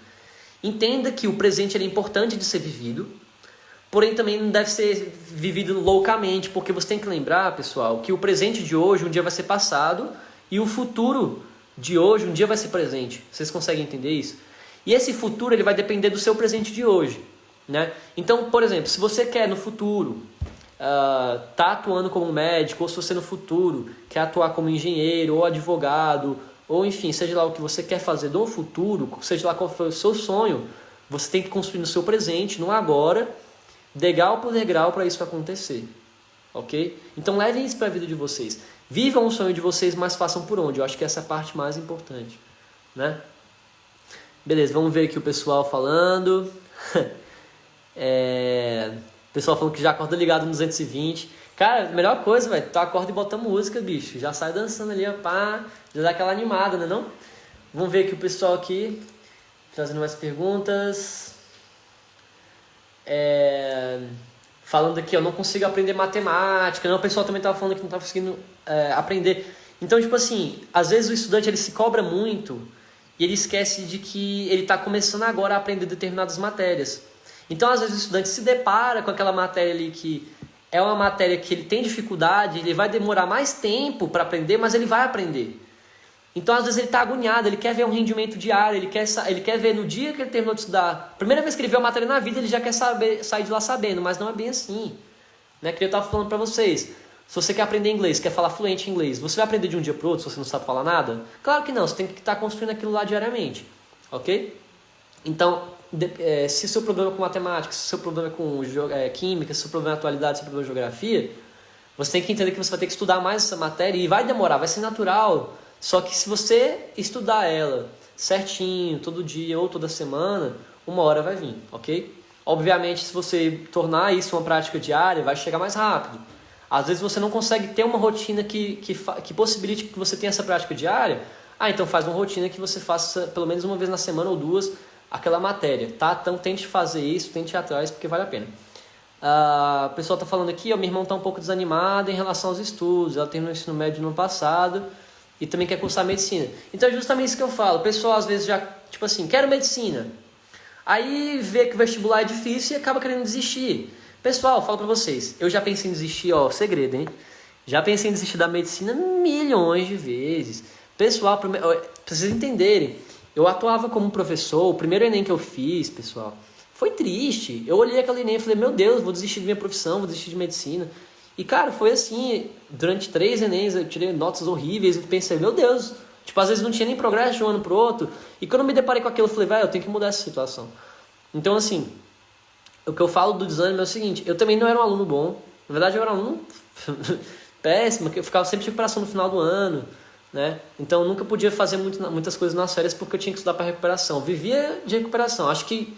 Entenda que o presente é importante de ser vivido, porém também não deve ser vivido loucamente, porque você tem que lembrar, pessoal, que o presente de hoje um dia vai ser passado e o futuro de hoje um dia vai ser presente. Vocês conseguem entender isso? E esse futuro ele vai depender do seu presente de hoje, né? Então, por exemplo, se você quer no futuro tá atuando como médico, ou se você no futuro quer atuar como engenheiro ou advogado, ou enfim, seja lá o que você quer fazer no futuro, seja lá qual for o seu sonho, você tem que construir no seu presente, no agora, degrau por degrau para isso acontecer, ok? Então levem isso para a vida de vocês. Vivam o sonho de vocês, mas façam por onde. Eu acho que essa é a parte mais importante, né? Beleza, vamos ver aqui o pessoal falando. O pessoal falando que já acorda ligado no 220. Cara, melhor coisa, velho, tu acorda e bota música, bicho. Já sai dançando ali, ó, pá. Já dá aquela animada, né não? Vamos ver aqui o pessoal aqui, trazendo mais perguntas. Falando aqui, eu não consigo aprender matemática. Não, o pessoal também tava falando que não tava conseguindo aprender. Então, tipo assim, às vezes o estudante ele se cobra muito e ele esquece de que ele está começando agora a aprender determinadas matérias. Então, às vezes o estudante se depara com aquela matéria ali que é uma matéria que ele tem dificuldade, ele vai demorar mais tempo para aprender, mas ele vai aprender. Então, às vezes ele está agoniado, ele quer ver um rendimento diário, ele quer ver no dia que ele terminou de estudar. Primeira vez que ele vê a matéria na vida, ele já quer sair de lá sabendo, mas não é bem assim. Né? Que eu estava falando para vocês. Se você quer aprender inglês, quer falar fluente em inglês, você vai aprender de um dia para o outro se você não sabe falar nada? Claro que não, você tem que estar construindo aquilo lá diariamente. Ok? Então, se o seu problema é com matemática, se o seu problema é com química, se o seu problema é atualidade, se o seu problema é geografia, você tem que entender que você vai ter que estudar mais essa matéria e vai demorar, vai ser natural. Só que se você estudar ela certinho, todo dia ou toda semana, uma hora vai vir, ok? Obviamente, se você tornar isso uma prática diária, vai chegar mais rápido. Às vezes você não consegue ter uma rotina que possibilite que você tenha essa prática diária. Então faz uma rotina que você faça pelo menos uma vez na semana ou duas aquela matéria, tá? Então tente fazer isso, tente ir atrás, porque vale a pena. O pessoal está falando aqui, minha irmã está um pouco desanimada em relação aos estudos. Ela terminou o ensino médio no ano passado e também quer cursar medicina. Então é justamente isso que eu falo. O pessoal às vezes já, tipo assim, quero medicina. Aí vê que o vestibular é difícil e acaba querendo desistir. Pessoal, falo pra vocês, eu já pensei em desistir, segredo, hein? Já pensei em desistir da medicina milhões de vezes. Pessoal, pra vocês entenderem, eu atuava como professor, o primeiro Enem que eu fiz, pessoal, foi triste. Eu olhei aquele Enem e falei, meu Deus, vou desistir de minha profissão, vou desistir de medicina. E, cara, foi assim, durante 3 Enems eu tirei notas horríveis e pensei, meu Deus, tipo, às vezes não tinha nem progresso de um ano pro outro. E quando eu me deparei com aquilo, eu falei, velho, eu tenho que mudar essa situação. Então, assim, o que eu falo do desânimo é o seguinte, eu também não era um aluno bom. Na verdade, eu era um aluno péssimo, eu ficava sempre de recuperação no final do ano, né? Então, eu nunca podia fazer muitas coisas nas férias porque eu tinha que estudar para recuperação. Vivia de recuperação. Acho que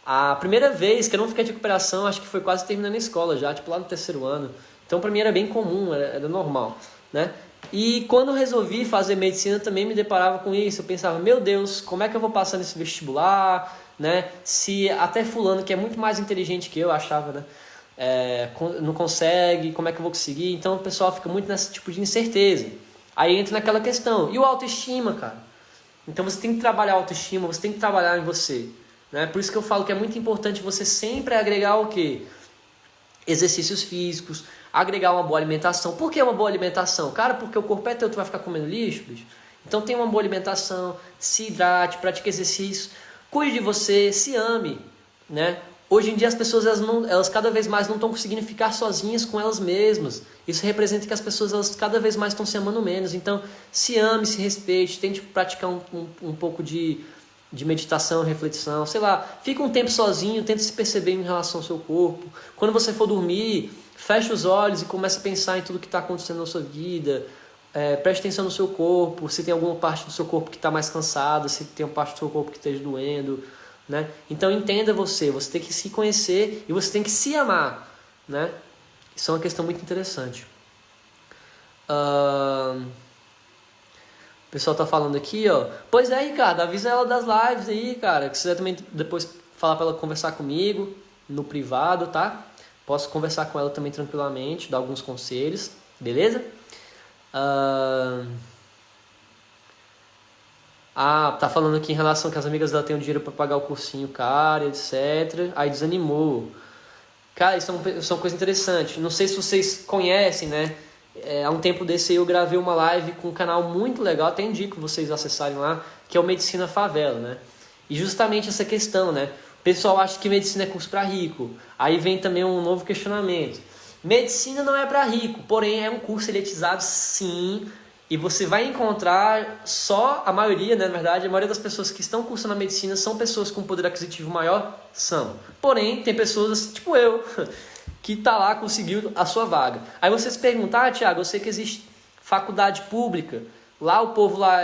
a primeira vez que eu não fiquei de recuperação, acho que foi quase terminando a escola já, tipo lá no 3º ano. Então, pra mim era bem comum, era normal. né? E quando eu resolvi fazer medicina também me deparava com isso. Eu pensava, meu Deus, como é que eu vou passar nesse vestibular, né? Se até fulano, que é muito mais inteligente que eu, achava, né? Não consegue, como é que eu vou conseguir? Então o pessoal fica muito nesse tipo de incerteza. Aí entra naquela questão. E o autoestima, cara? Então você tem que trabalhar a autoestima, você tem que trabalhar em você, né? Por isso que eu falo que é muito importante você sempre agregar o quê? Exercícios físicos, agregar uma boa alimentação. Por que uma boa alimentação? Cara, porque o corpo é teu, tu vai ficar comendo lixo, bicho? Então tenha uma boa alimentação, se hidrate, pratique exercícios, cuide de você, se ame, né? Hoje em dia as pessoas elas cada vez mais não estão conseguindo ficar sozinhas com elas mesmas. Isso representa que as pessoas elas cada vez mais estão se amando menos. Então se ame, se respeite, tente praticar um pouco de meditação, reflexão, sei lá, fica um tempo sozinho, tenta se perceber em relação ao seu corpo. Quando você for dormir, fecha os olhos e começa a pensar em tudo que está acontecendo na sua vida. Preste atenção no seu corpo, se tem alguma parte do seu corpo que está mais cansada, se tem uma parte do seu corpo que esteja doendo, né? Então entenda você tem que se conhecer e você tem que se amar, né? Isso é uma questão muito interessante. O pessoal tá falando aqui, ó. Pois é, Ricardo, avisa ela das lives aí, cara. Que você também depois falar pra ela conversar comigo no privado, tá? Posso conversar com ela também tranquilamente, dar alguns conselhos, beleza? Tá falando aqui em relação que as amigas dela têm o dinheiro pra pagar o cursinho, cara, etc. Aí desanimou. Cara, isso é uma coisa interessante. Não sei se vocês conhecem, né? Há um tempo desse eu gravei uma live com um canal muito legal, até indico vocês acessarem lá, que é o Medicina Favela, né? E justamente essa questão, né? O pessoal acha que medicina é curso para rico. Aí vem também um novo questionamento. Medicina não é para rico, porém é um curso elitizado, sim. E você vai encontrar só a maioria, né, na verdade, a maioria das pessoas que estão cursando a medicina são pessoas com poder aquisitivo maior, são. Porém, tem pessoas tipo eu, que tá lá, conseguiu a sua vaga. Aí você se pergunta, Thiago, eu sei que existe faculdade pública, lá o povo lá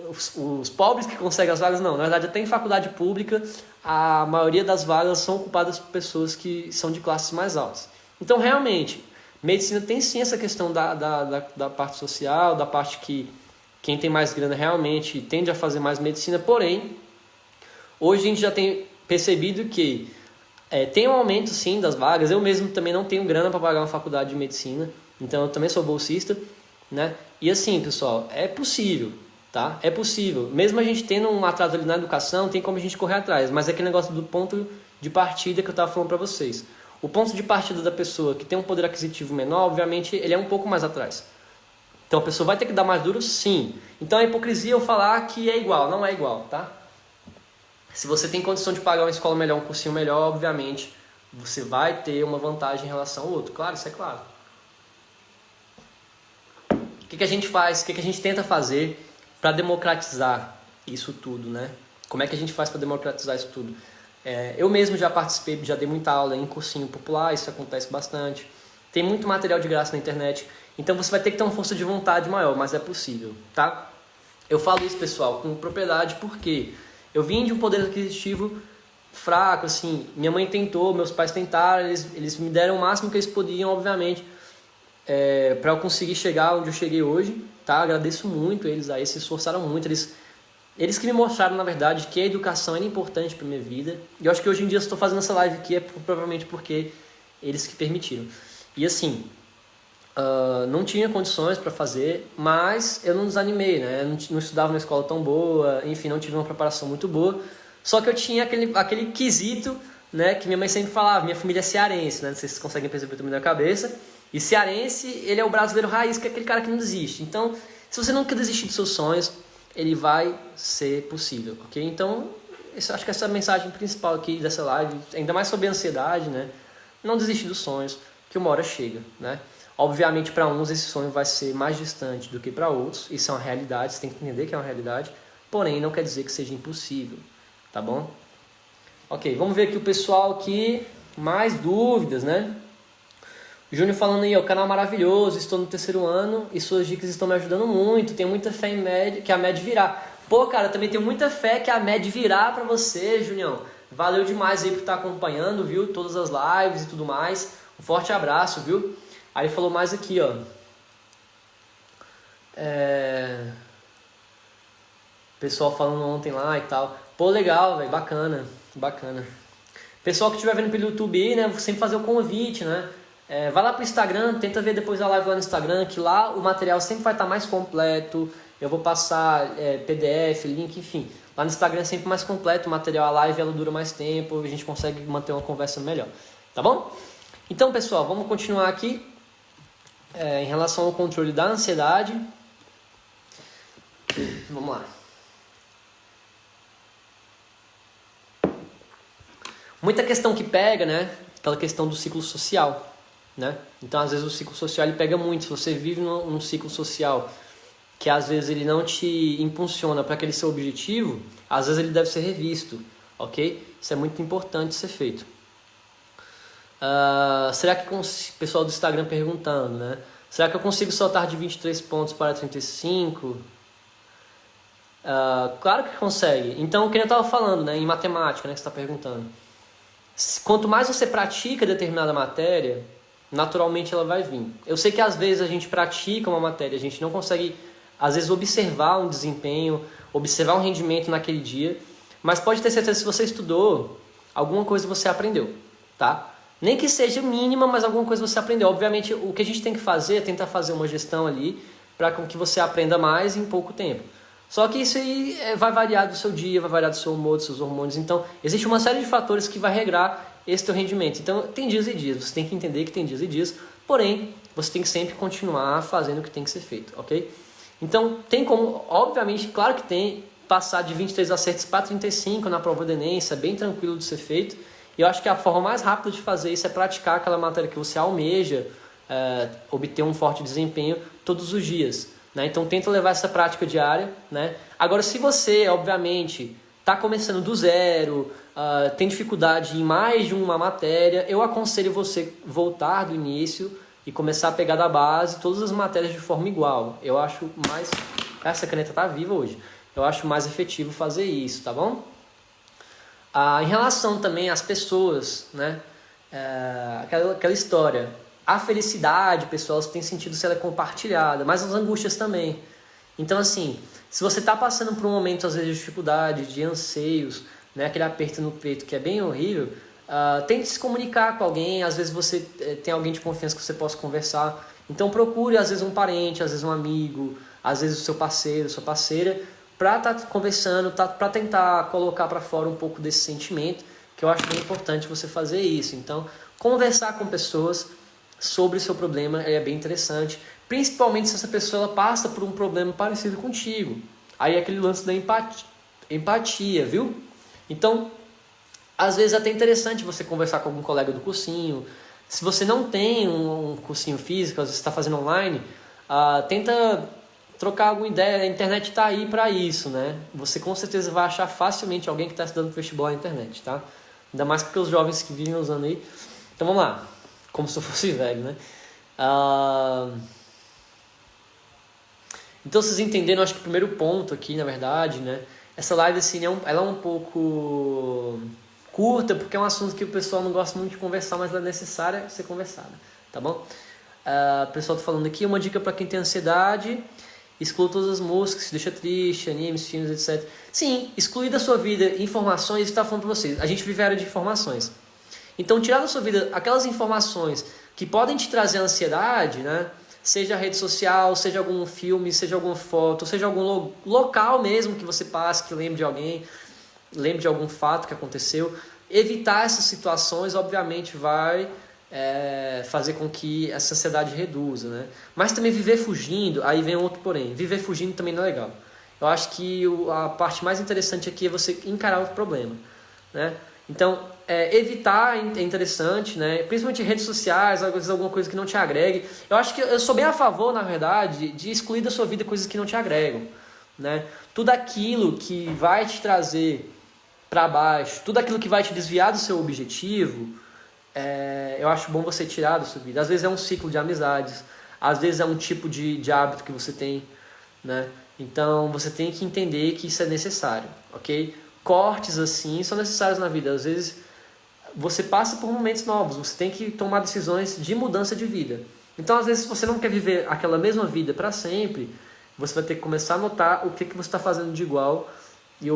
os pobres que conseguem as vagas, não. Na verdade, até em faculdade pública, a maioria das vagas são ocupadas por pessoas que são de classes mais altas. Então, realmente, medicina tem sim essa questão da parte social, da parte que quem tem mais grana realmente tende a fazer mais medicina, porém, hoje a gente já tem percebido que tem um aumento sim das vagas. Eu mesmo também não tenho grana para pagar uma faculdade de medicina, então eu também sou bolsista, né? E assim, pessoal, é possível, tá? É possível. Mesmo a gente tendo um atraso ali na educação, tem como a gente correr atrás, mas é aquele negócio do ponto de partida que eu estava falando para vocês. O ponto de partida da pessoa que tem um poder aquisitivo menor, obviamente, ele é um pouco mais atrás. Então a pessoa vai ter que dar mais duro, sim. Então é hipocrisia eu falar que é igual, não é igual, tá? Se você tem condição de pagar uma escola melhor, um cursinho melhor, obviamente, você vai ter uma vantagem em relação ao outro. Claro, isso é claro. O que a gente faz, o que a gente tenta fazer para democratizar isso tudo, né? Como é que a gente faz para democratizar isso tudo? Eu mesmo já participei, já dei muita aula em cursinho popular, isso acontece bastante. Tem muito material de graça na internet, então você vai ter que ter uma força de vontade maior, mas é possível, tá? Eu falo isso, pessoal, com propriedade, porque eu vim de um poder aquisitivo fraco, assim. Minha mãe tentou, meus pais tentaram, eles me deram o máximo que eles podiam, obviamente, para eu conseguir chegar onde eu cheguei hoje, tá? Agradeço muito eles aí, se esforçaram muito, eles que me mostraram, na verdade, que a educação era importante para minha vida. E eu acho que hoje em dia eu estou fazendo essa live aqui provavelmente porque eles que permitiram. E assim, não tinha condições para fazer, mas eu não desanimei, né? Não estudava numa escola tão boa, enfim, não tive uma preparação muito boa. Só que eu tinha aquele quesito, né, que minha mãe sempre falava, minha família é cearense, né? Não sei se vocês conseguem perceber também na cabeça. E cearense, ele é o brasileiro raiz, que é aquele cara que não desiste. Então, se você nunca desistir dos seus sonhos, ele vai ser possível, ok? Então, acho que essa é a mensagem principal aqui dessa live, ainda mais sobre a ansiedade, né? Não desistir dos sonhos, que uma hora chega, né? Obviamente, para uns esse sonho vai ser mais distante do que para outros, isso é uma realidade, você tem que entender que é uma realidade, porém não quer dizer que seja impossível, tá bom? Ok, vamos ver aqui o pessoal aqui, mais dúvidas, né? O Júnior falando aí, ó, canal maravilhoso, estou no 3º ano e suas dicas estão me ajudando muito, tenho muita fé em média, que a média virá. Pô, cara, eu também tenho muita fé que a média virá pra você, Junião. Valeu demais aí por estar acompanhando, viu? Todas as lives e tudo mais. Um forte abraço, viu? Aí ele falou mais aqui, ó. Pessoal falando ontem lá e tal. Pô, legal, velho, bacana, bacana. Pessoal que estiver vendo pelo YouTube aí, né, vou sempre fazer o convite, né? Vai lá pro Instagram, tenta ver depois a live lá no Instagram, que lá o material sempre vai estar mais completo. Eu vou passar PDF, link, enfim. Lá no Instagram é sempre mais completo o material, a live ela dura mais tempo, a gente consegue manter uma conversa melhor, tá bom? Então, pessoal, vamos continuar aqui. Em relação ao controle da ansiedade. Vamos lá. Muita questão que pega, né? Aquela questão do ciclo social, né? Então, às vezes o ciclo social ele pega muito. Se você vive num ciclo social que às vezes ele não te impulsiona para aquele seu objetivo, às vezes ele deve ser revisto, ok? Isso é muito importante ser feito. Será que o pessoal do Instagram perguntando, né? Será que eu consigo saltar de 23 pontos para 35? Claro que consegue. Então, o que eu estava falando, né? Em matemática, né? Que você está perguntando. Quanto mais você pratica determinada matéria, naturalmente ela vai vir. Eu sei que às vezes a gente pratica uma matéria, a gente não consegue, às vezes, observar um desempenho, observar um rendimento naquele dia, mas pode ter certeza que se você estudou, alguma coisa você aprendeu, tá? Nem que seja mínima, mas alguma coisa você aprendeu. Obviamente, o que a gente tem que fazer é tentar fazer uma gestão ali para que você aprenda mais em pouco tempo. Só que isso aí vai variar do seu dia, vai variar do seu humor, dos seus hormônios. Então, existe uma série de fatores que vai regrar esse teu rendimento. Então, tem dias e dias. Você tem que entender que tem dias e dias. Porém, você tem que sempre continuar fazendo o que tem que ser feito, ok? Então, tem como, obviamente, claro que tem, passar de 23 acertos para 35 na prova do Enem. Isso é bem tranquilo de ser feito. E eu acho que a forma mais rápida de fazer isso é praticar aquela matéria que você almeja, obter um forte desempenho todos os dias. Né? Então tenta levar essa prática diária. Né? Agora, se você, obviamente, está começando do zero, tem dificuldade em mais de uma matéria, eu aconselho você voltar do início e começar a pegar da base todas as matérias de forma igual. Eu acho mais... Essa caneta está viva hoje. Eu acho mais efetivo fazer isso, tá bom? Em relação também às pessoas, né? Aquela história. A felicidade, pessoal, tem sentido se ela é compartilhada, mas as angústias também. Então, assim, se você está passando por um momento, às vezes, de dificuldade, de anseios, né? Aquele aperto no peito que é bem horrível, tente se comunicar com alguém. Às vezes você tem alguém de confiança que você possa conversar. Então, procure, às vezes, um parente, às vezes, um amigo, às vezes, o seu parceiro, sua parceira, para estar conversando, para tentar colocar para fora um pouco desse sentimento, que eu acho bem importante você fazer isso. Então, conversar com pessoas sobre o seu problema é bem interessante, principalmente se essa pessoa ela passa por um problema parecido contigo. Aí é aquele lance da empatia, viu? Então, às vezes é até interessante você conversar com algum colega do cursinho. Se você não tem um cursinho físico, às vezes está fazendo online, tenta trocar alguma ideia. A internet está aí para isso, né? Você com certeza vai achar facilmente alguém que está estudando vestibular na internet, tá? Ainda mais porque os jovens que vivem usando aí. Então vamos lá, como se eu fosse velho, né? Então vocês entenderam, acho que o primeiro ponto aqui, na verdade, né? Essa live assim, ela é um pouco curta, porque é um assunto que o pessoal não gosta muito de conversar, mas ela é necessária ser conversada, tá bom? O pessoal tá falando aqui, uma dica para quem tem ansiedade: exclua todas as músicas que te deixa triste, animes, filmes, etc. Sim, excluir da sua vida informações, está falando para vocês. A gente vive a era de informações. Então, tirar da sua vida aquelas informações que podem te trazer ansiedade, né? Seja a rede social, seja algum filme, seja alguma foto, seja algum local mesmo que você passe, que lembre de alguém, lembre de algum fato que aconteceu. Evitar essas situações, obviamente, vai fazer com que essa ansiedade reduza, né? Mas também viver fugindo, aí vem outro porém. Viver fugindo também não é legal. Eu acho que a parte mais interessante aqui é você encarar o problema, né? Então, evitar é interessante, né? Principalmente redes sociais, às vezes alguma coisa que não te agregue. Eu acho que eu sou bem a favor, na verdade, de excluir da sua vida coisas que não te agregam, né? Tudo aquilo que vai te trazer para baixo, tudo aquilo que vai te desviar do seu objetivo, eu acho bom você tirar da sua vida. Às vezes é um ciclo de amizades, às vezes é um tipo de hábito que você tem, né? Então você tem que entender que isso é necessário, ok? Cortes assim são necessários na vida. Às vezes você passa por momentos novos, você tem que tomar decisões de mudança de vida. Então às vezes se você não quer viver aquela mesma vida para sempre, você vai ter que começar a notar o que você está fazendo de igual e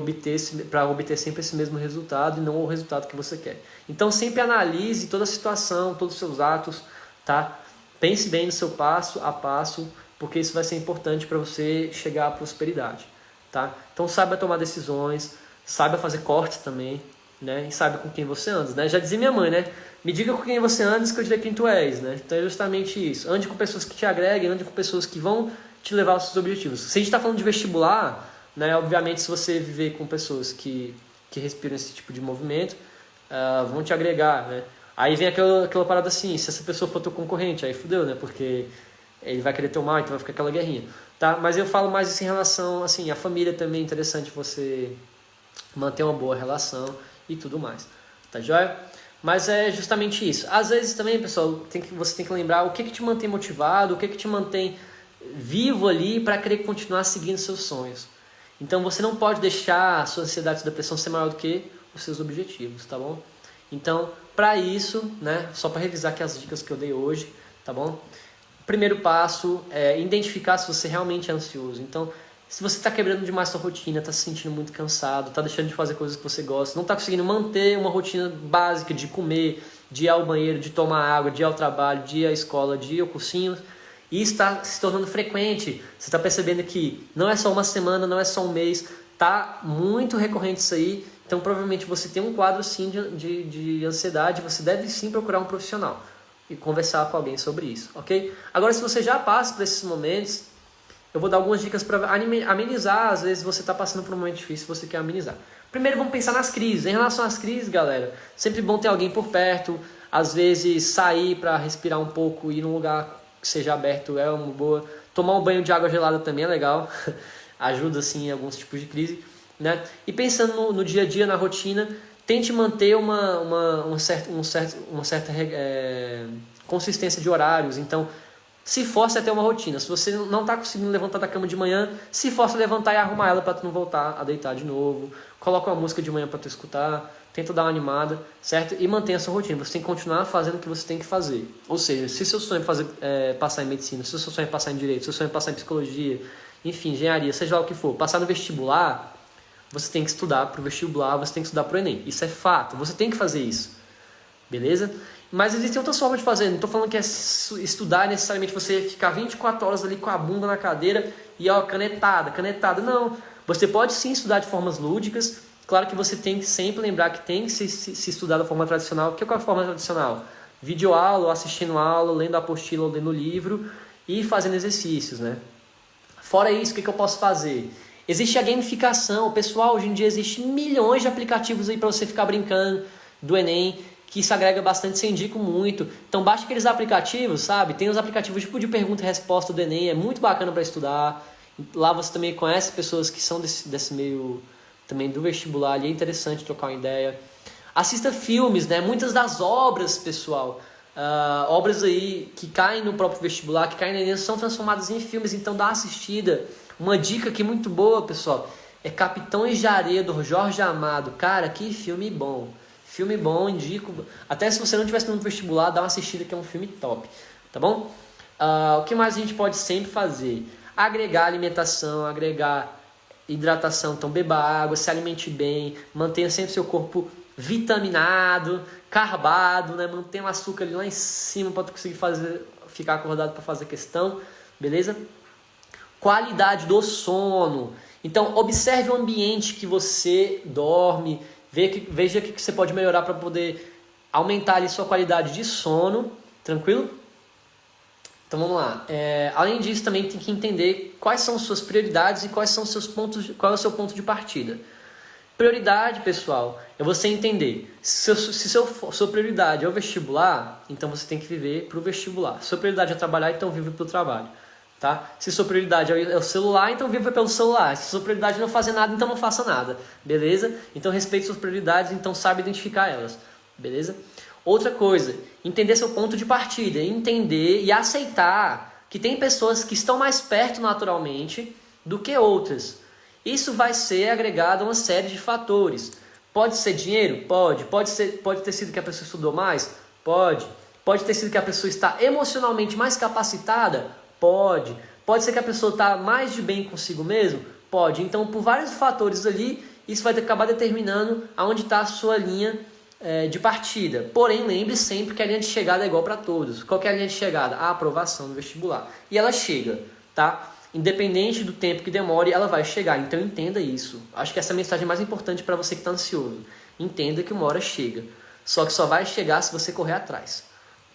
para obter sempre esse mesmo resultado e não o resultado que você quer. Então sempre analise toda a situação, todos os seus atos, tá? Pense bem no seu passo a passo, porque isso vai ser importante para você chegar à prosperidade, tá? Então saiba tomar decisões, saiba fazer cortes também, né? E saiba com quem você anda, né? Já dizia minha mãe, né? Me diga com quem você anda, que eu direi quem tu és, né? Então é justamente isso. Ande com pessoas que te agreguem, ande com pessoas que vão te levar aos seus objetivos. Se a gente está falando de vestibular, né? Obviamente, se você viver com pessoas que respiram esse tipo de movimento, vão te agregar, né? Aí vem aquela parada assim, se essa pessoa for teu concorrente, aí fudeu, né? Porque ele vai querer teu mal, então vai ficar aquela guerrinha, tá? Mas eu falo mais isso em relação, assim, a família também é interessante você manter uma boa relação e tudo mais, tá joia? Mas é justamente isso. Às vezes também, pessoal, você tem que lembrar o que te mantém motivado, o que te mantém vivo ali para querer continuar seguindo seus sonhos. Então você não pode deixar a sua ansiedade e sua depressão ser maior do que os seus objetivos, tá bom? Então, para isso, né, só para revisar aqui as dicas que eu dei hoje, tá bom? O primeiro passo é identificar se você realmente é ansioso. Então, se você está quebrando demais sua rotina, está se sentindo muito cansado, está deixando de fazer coisas que você gosta, não está conseguindo manter uma rotina básica de comer, de ir ao banheiro, de tomar água, de ir ao trabalho, de ir à escola, de ir ao cursinho, e está se tornando frequente, você está percebendo que não é só uma semana, não é só um mês, está muito recorrente isso aí, então provavelmente você tem um quadro sim de ansiedade, você deve sim procurar um profissional e conversar com alguém sobre isso, ok? Agora, se você já passa por esses momentos, eu vou dar algumas dicas para amenizar. Às vezes você está passando por um momento difícil e você quer amenizar. Primeiro, vamos pensar nas crises. Em relação às crises, galera, sempre bom ter alguém por perto. Às vezes sair para respirar um pouco, ir num lugar que seja aberto é uma boa. Tomar um banho de água gelada também é legal. Ajuda assim em alguns tipos de crise, né? E pensando no dia a dia, na rotina, tente manter uma certa consistência de horários. Então, se force a ter uma rotina. Se você não está conseguindo levantar da cama de manhã, se force a levantar e arrumar ela para tu não voltar a deitar de novo. Coloca uma música de manhã para tu escutar. Tenta dar uma animada, certo? E mantenha a sua rotina. Você tem que continuar fazendo o que você tem que fazer. Ou seja, se seu sonho é passar em medicina, se seu sonho é passar em direito, se seu sonho é passar em psicologia, enfim, engenharia, seja lá o que for, passar no vestibular, você tem que estudar para o vestibular, você tem que estudar para o Enem. Isso é fato. Você tem que fazer isso. Beleza? Mas existem outras formas de fazer. Não estou falando que é estudar necessariamente você ficar 24 horas ali com a bunda na cadeira e ó, canetada. Não. Você pode sim estudar de formas lúdicas. Claro que você tem que sempre lembrar que tem que se estudar da forma tradicional. O que é a forma tradicional? Videoaula, assistindo aula, lendo a apostila ou lendo livro e fazendo exercícios, né? Fora isso, o que eu posso fazer? Existe a gamificação. Pessoal, hoje em dia existe milhões de aplicativos aí para você ficar brincando do Enem, que isso agrega bastante, se eu indico muito. Então baixa aqueles aplicativos, sabe? Tem os aplicativos tipo de pergunta e resposta do Enem, é muito bacana para estudar. Lá você também conhece pessoas que são desse meio também do vestibular, e é interessante trocar uma ideia. Assista filmes, né? Muitas das obras, pessoal, obras aí que caem no próprio vestibular, que caem na Enem, são transformadas em filmes, então dá uma assistida. Uma dica aqui muito boa, pessoal, é Capitães de Areia, do Jorge Amado. Cara, que filme bom. Filme bom, indico. Até se você não tivesse no vestibular, dá uma assistida que é um filme top, tá bom? O que mais a gente pode sempre fazer? Agregar alimentação, agregar hidratação. Então beba água, se alimente bem, mantenha sempre seu corpo vitaminado, carbado, né? Mantenha o açúcar ali lá em cima para tu conseguir ficar acordado para fazer questão, beleza? Qualidade do sono. Então observe o ambiente que você dorme. Veja o que você pode melhorar para poder aumentar ali sua qualidade de sono, tranquilo? Então vamos lá. Além disso, também tem que entender quais são suas prioridades e qual é o seu ponto de partida. Prioridade, pessoal, é você entender. Se sua prioridade é o vestibular, então você tem que viver para o vestibular. Se sua prioridade é trabalhar, então vive para o trabalho. Tá? Se sua prioridade é o celular, então viva pelo celular. Se sua prioridade é não fazer nada, então não faça nada. Beleza? Então respeite suas prioridades, então saiba identificar elas. Beleza? Outra coisa, entender seu ponto de partida. Entender e aceitar que tem pessoas que estão mais perto naturalmente do que outras. Isso vai ser agregado a uma série de fatores. Pode ser dinheiro? Pode. Pode ter sido que a pessoa estudou mais? Pode. Pode ter sido que a pessoa está emocionalmente mais capacitada? Pode Pode ser que a pessoa está mais de bem consigo mesmo? Pode. Então, por vários fatores ali, isso vai acabar determinando aonde está a sua linha de partida. Porém, lembre sempre que a linha de chegada é igual para todos. Qual que é a linha de chegada? A aprovação no vestibular. E ela chega, tá? Independente do tempo que demore, ela vai chegar. Então, entenda isso. Acho que essa é a mensagem mais importante para você que está ansioso. Entenda que uma hora chega. Só que só vai chegar se você correr atrás,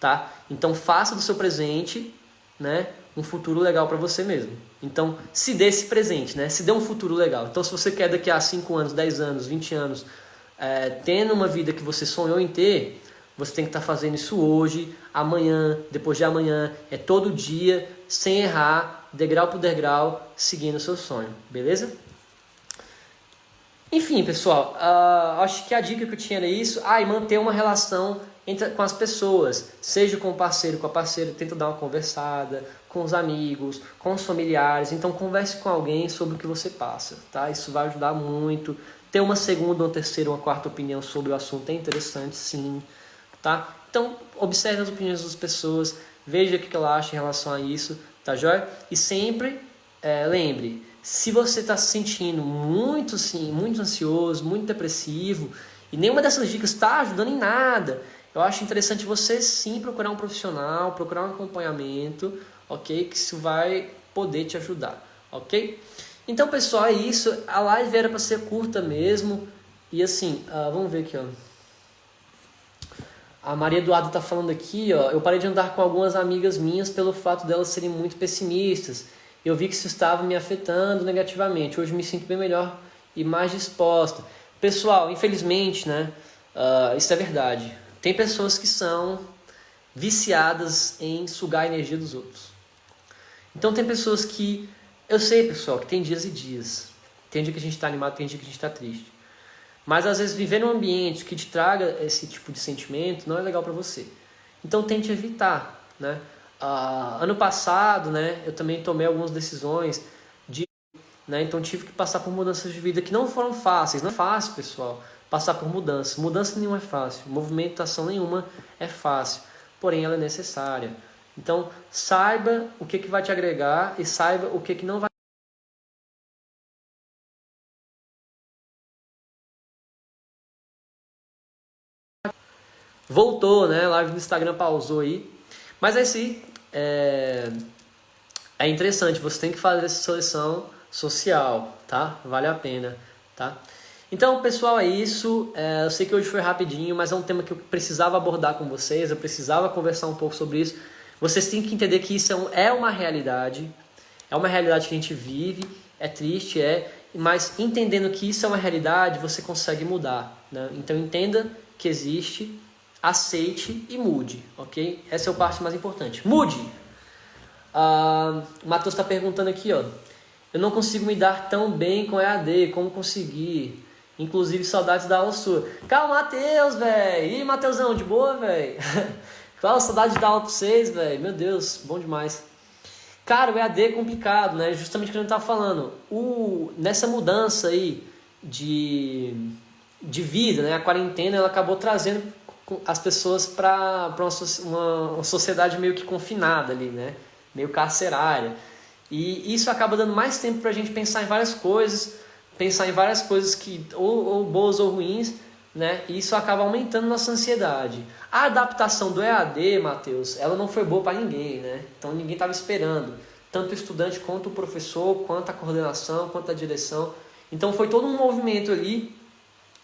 tá? Então, faça do seu presente, né, um futuro legal para você mesmo. Então, se dê esse presente, né? Se dê um futuro legal. Então, se você quer daqui a 5 anos, 10 anos, 20 anos, tendo uma vida que você sonhou em ter, você tem que estar fazendo isso hoje, amanhã, depois de amanhã, todo dia, sem errar, degrau por degrau, seguindo o seu sonho, beleza? Enfim, pessoal, acho que a dica que eu tinha era isso. E manter uma relação com as pessoas, seja com o parceiro, com a parceira, tenta dar uma conversada, com os amigos, com os familiares. Então, converse com alguém sobre o que você passa, tá? Isso vai ajudar muito. Ter uma segunda, uma terceira, uma quarta opinião sobre o assunto é interessante, sim, tá? Então, observe as opiniões das pessoas, veja o que ela acha em relação a isso, tá joia? E sempre lembre, se você está se sentindo muito ansioso, muito depressivo, e nenhuma dessas dicas está ajudando em nada, eu acho interessante você sim procurar um profissional, procurar um acompanhamento, ok? Que isso vai poder te ajudar, ok? Então, pessoal, é isso. A live era para ser curta mesmo. E assim, vamos ver aqui, ó. A Maria Eduardo está falando aqui, ó. Eu parei de andar com algumas amigas minhas pelo fato delas serem muito pessimistas. Eu vi que isso estava me afetando negativamente. Hoje me sinto bem melhor e mais disposta. Pessoal, infelizmente, né? Isso é verdade. Tem pessoas que são viciadas em sugar a energia dos outros. Então tem pessoas que... Eu sei, pessoal, que tem dias e dias. Tem dia que a gente está animado, tem dia que a gente está triste. Mas às vezes viver num ambiente que te traga esse tipo de sentimento não é legal para você. Então tente evitar, né? Ano passado, né, eu também tomei algumas decisões né, então tive que passar por mudanças de vida que não foram fáceis. Não é fácil, pessoal, passar por mudanças. Mudança nenhuma é fácil, movimentação nenhuma é fácil, porém ela é necessária. Então saiba o que vai te agregar e saiba o que não vai. Voltou, né? A live do Instagram pausou aí. Mas assim, é interessante, você tem que fazer essa seleção social, tá? Vale a pena, tá? Então, pessoal, é isso. Eu sei que hoje foi rapidinho, mas é um tema que eu precisava abordar com vocês, eu precisava conversar um pouco sobre isso. Vocês têm que entender que isso é uma realidade que a gente vive, é triste, mas entendendo que isso é uma realidade, você consegue mudar, né? Então, entenda que existe, aceite e mude, ok? Essa é a parte mais importante. Mude! O Matheus está perguntando aqui, ó. Eu não consigo me dar tão bem com EAD, como conseguir? Inclusive, saudades da aula sua. Calma, Matheus, velho. Ih, Matheusão, de boa, velho? Claro, saudade de dar aula pra vocês, velho. Meu Deus, bom demais. Cara, o EAD é complicado, né? Justamente o que a gente tava falando. Nessa mudança aí de vida, né? A quarentena, ela acabou trazendo as pessoas para uma sociedade meio que confinada ali, né? Meio carcerária. E isso acaba dando mais tempo para a gente pensar em várias coisas que ou boas ou ruins, né? E isso acaba aumentando nossa ansiedade. A adaptação do EAD, Matheus, ela não foi boa para ninguém, né? Então ninguém estava esperando, tanto o estudante quanto o professor, quanto a coordenação, quanto a direção. Então foi todo um movimento ali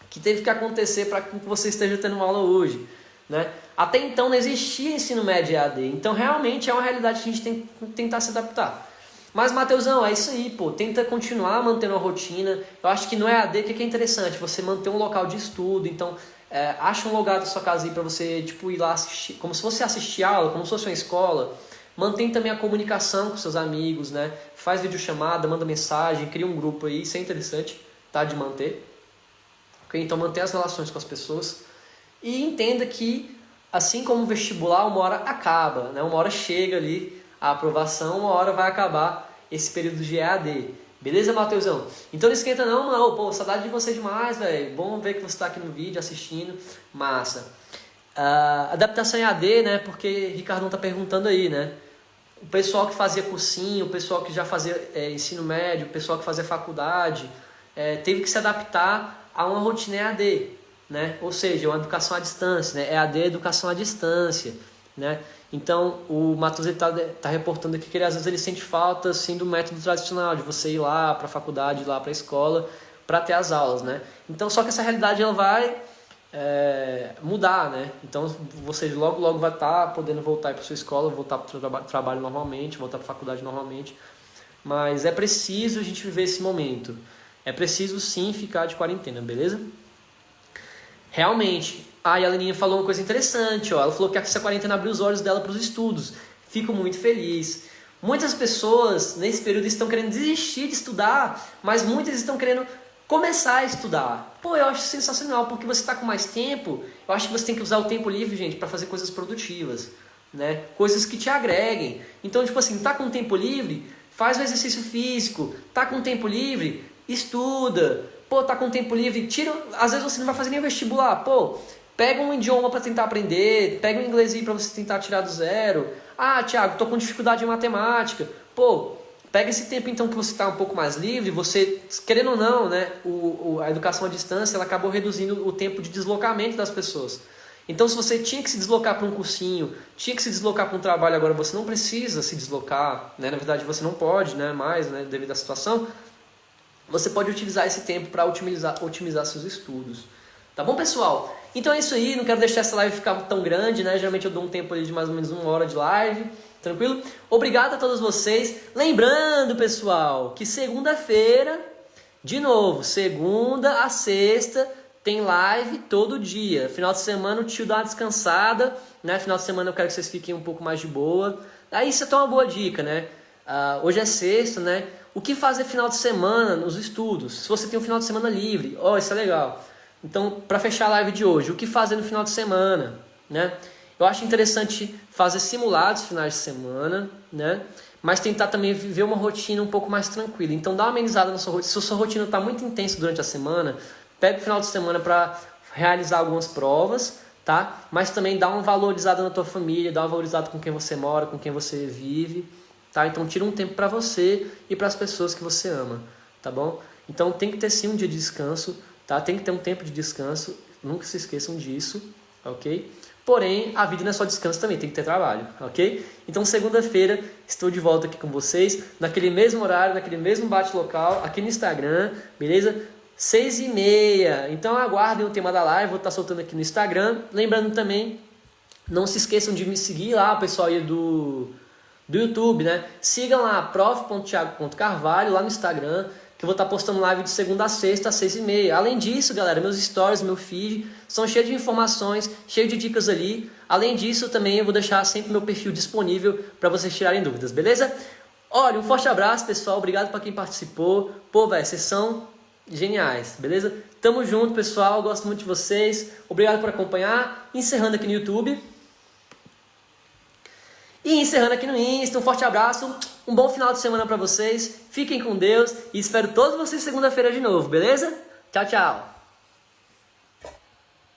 que teve que acontecer para que você esteja tendo uma aula hoje, né? Até então não existia ensino médio EAD, então realmente é uma realidade que a gente tem que tentar se adaptar. Mas, Matheusão, é isso aí, pô. Tenta continuar mantendo a rotina. Eu acho que no EAD, o que é interessante? Você manter um local de estudo. Então, acha um lugar da sua casa aí para você, tipo, ir lá assistir, como se fosse assistir aula, como se fosse uma escola. Mantém também a comunicação com seus amigos, né? Faz videochamada, manda mensagem, cria um grupo aí. Isso é interessante, tá? De manter. Okay? Então, mantenha as relações com as pessoas. E entenda que, assim como o vestibular, uma hora acaba, né? Uma hora chega ali a aprovação, uma hora vai acabar esse período de EAD. Beleza, Matheusão? Então não esquenta não, mano. Pô, saudade de você demais, velho. Bom ver que você está aqui no vídeo assistindo. Massa. Adaptação em EAD, né? Porque Ricardão tá perguntando aí, né? o pessoal que fazia cursinho, o pessoal que já fazia ensino médio, o pessoal que fazia faculdade, teve que se adaptar a uma rotina EAD, né? Ou seja, uma educação à distância, né? EAD é educação à distância, né? Então, o Matheus está reportando aqui que às vezes ele sente falta assim, do método tradicional, de você ir lá para a faculdade, ir lá para a escola, para ter as aulas, né? Então, só que essa realidade ela vai mudar, né? Então, você logo vai estar podendo voltar para sua escola, voltar para o trabalho normalmente, voltar para a faculdade normalmente. Mas é preciso a gente viver esse momento. É preciso, sim, ficar de quarentena, beleza? Realmente. E a Leninha falou uma coisa interessante, ó. Ela falou que essa quarentena abriu os olhos dela para os estudos. Fico muito feliz. Muitas pessoas nesse período estão querendo desistir de estudar, mas muitas estão querendo começar a estudar. Pô, eu acho sensacional, porque você está com mais tempo. Eu acho que você tem que usar o tempo livre, gente, para fazer coisas produtivas, né? Coisas que te agreguem. Então, tipo assim, tá com tempo livre, faz um exercício físico. Tá com tempo livre, estuda. Pô, tá com tempo livre, às vezes você não vai fazer nem vestibular. Pô, pega um idioma para tentar aprender, pega um inglês aí para você tentar tirar do zero. Thiago, tô com dificuldade em matemática. Pô, pega esse tempo então que você está um pouco mais livre, você, querendo ou não, né, a educação à distância ela acabou reduzindo o tempo de deslocamento das pessoas. Então, se você tinha que se deslocar para um cursinho, tinha que se deslocar para um trabalho, agora você não precisa se deslocar, né? Na verdade, você não pode, né, mais, né, devido à situação. Você pode utilizar esse tempo para otimizar seus estudos. Tá bom, pessoal? Então é isso aí, não quero deixar essa live ficar tão grande, né? Geralmente eu dou um tempo ali de mais ou menos 1 hora de live, tranquilo? Obrigado a todos vocês. Lembrando, pessoal, que segunda-feira, de novo, segunda a sexta, tem live todo dia. Final de semana o tio dá uma descansada, né? Final de semana eu quero que vocês fiquem um pouco mais de boa. Aí isso é uma boa dica, né? Hoje é sexta, né? O que fazer final de semana nos estudos? Se você tem um final de semana livre, isso é legal. Então, para fechar a live de hoje, o que fazer no final de semana, né? Eu acho interessante fazer simulados finais de semana, né? Mas tentar também viver uma rotina um pouco mais tranquila. Então, dá uma amenizada na sua rotina. Se a sua rotina está muito intensa durante a semana, pega o final de semana para realizar algumas provas, tá? Mas também dá uma valorizada na tua família, dá uma valorizada com quem você mora, com quem você vive, tá? Então, tira um tempo para você e para as pessoas que você ama, tá bom? Então, tem que ter sim um dia de descanso, tá? Tem que ter um tempo de descanso, nunca se esqueçam disso, ok? Porém, a vida não é só descanso também, tem que ter trabalho, ok? Então, segunda-feira, estou de volta aqui com vocês, naquele mesmo horário, naquele mesmo bate-local, aqui no Instagram, beleza? 6h30. Então, aguardem o tema da live, vou estar soltando aqui no Instagram. Lembrando também, não se esqueçam de me seguir lá, o pessoal aí do YouTube, né? Sigam lá, prof.thiago.carvalho, lá no Instagram, que eu vou estar postando live de segunda a sexta, às 6h30. Além disso, galera, meus stories, meu feed, são cheios de informações, cheios de dicas ali. Além disso, também eu vou deixar sempre meu perfil disponível para vocês tirarem dúvidas, beleza? Olha, um forte abraço, pessoal. Obrigado para quem participou. Pô, velho, vocês são geniais, beleza? Tamo junto, pessoal. Gosto muito de vocês. Obrigado por acompanhar. Encerrando aqui no YouTube. E encerrando aqui no Insta, um forte abraço, um bom final de semana para vocês, fiquem com Deus e espero todos vocês segunda-feira de novo, beleza? Tchau, tchau!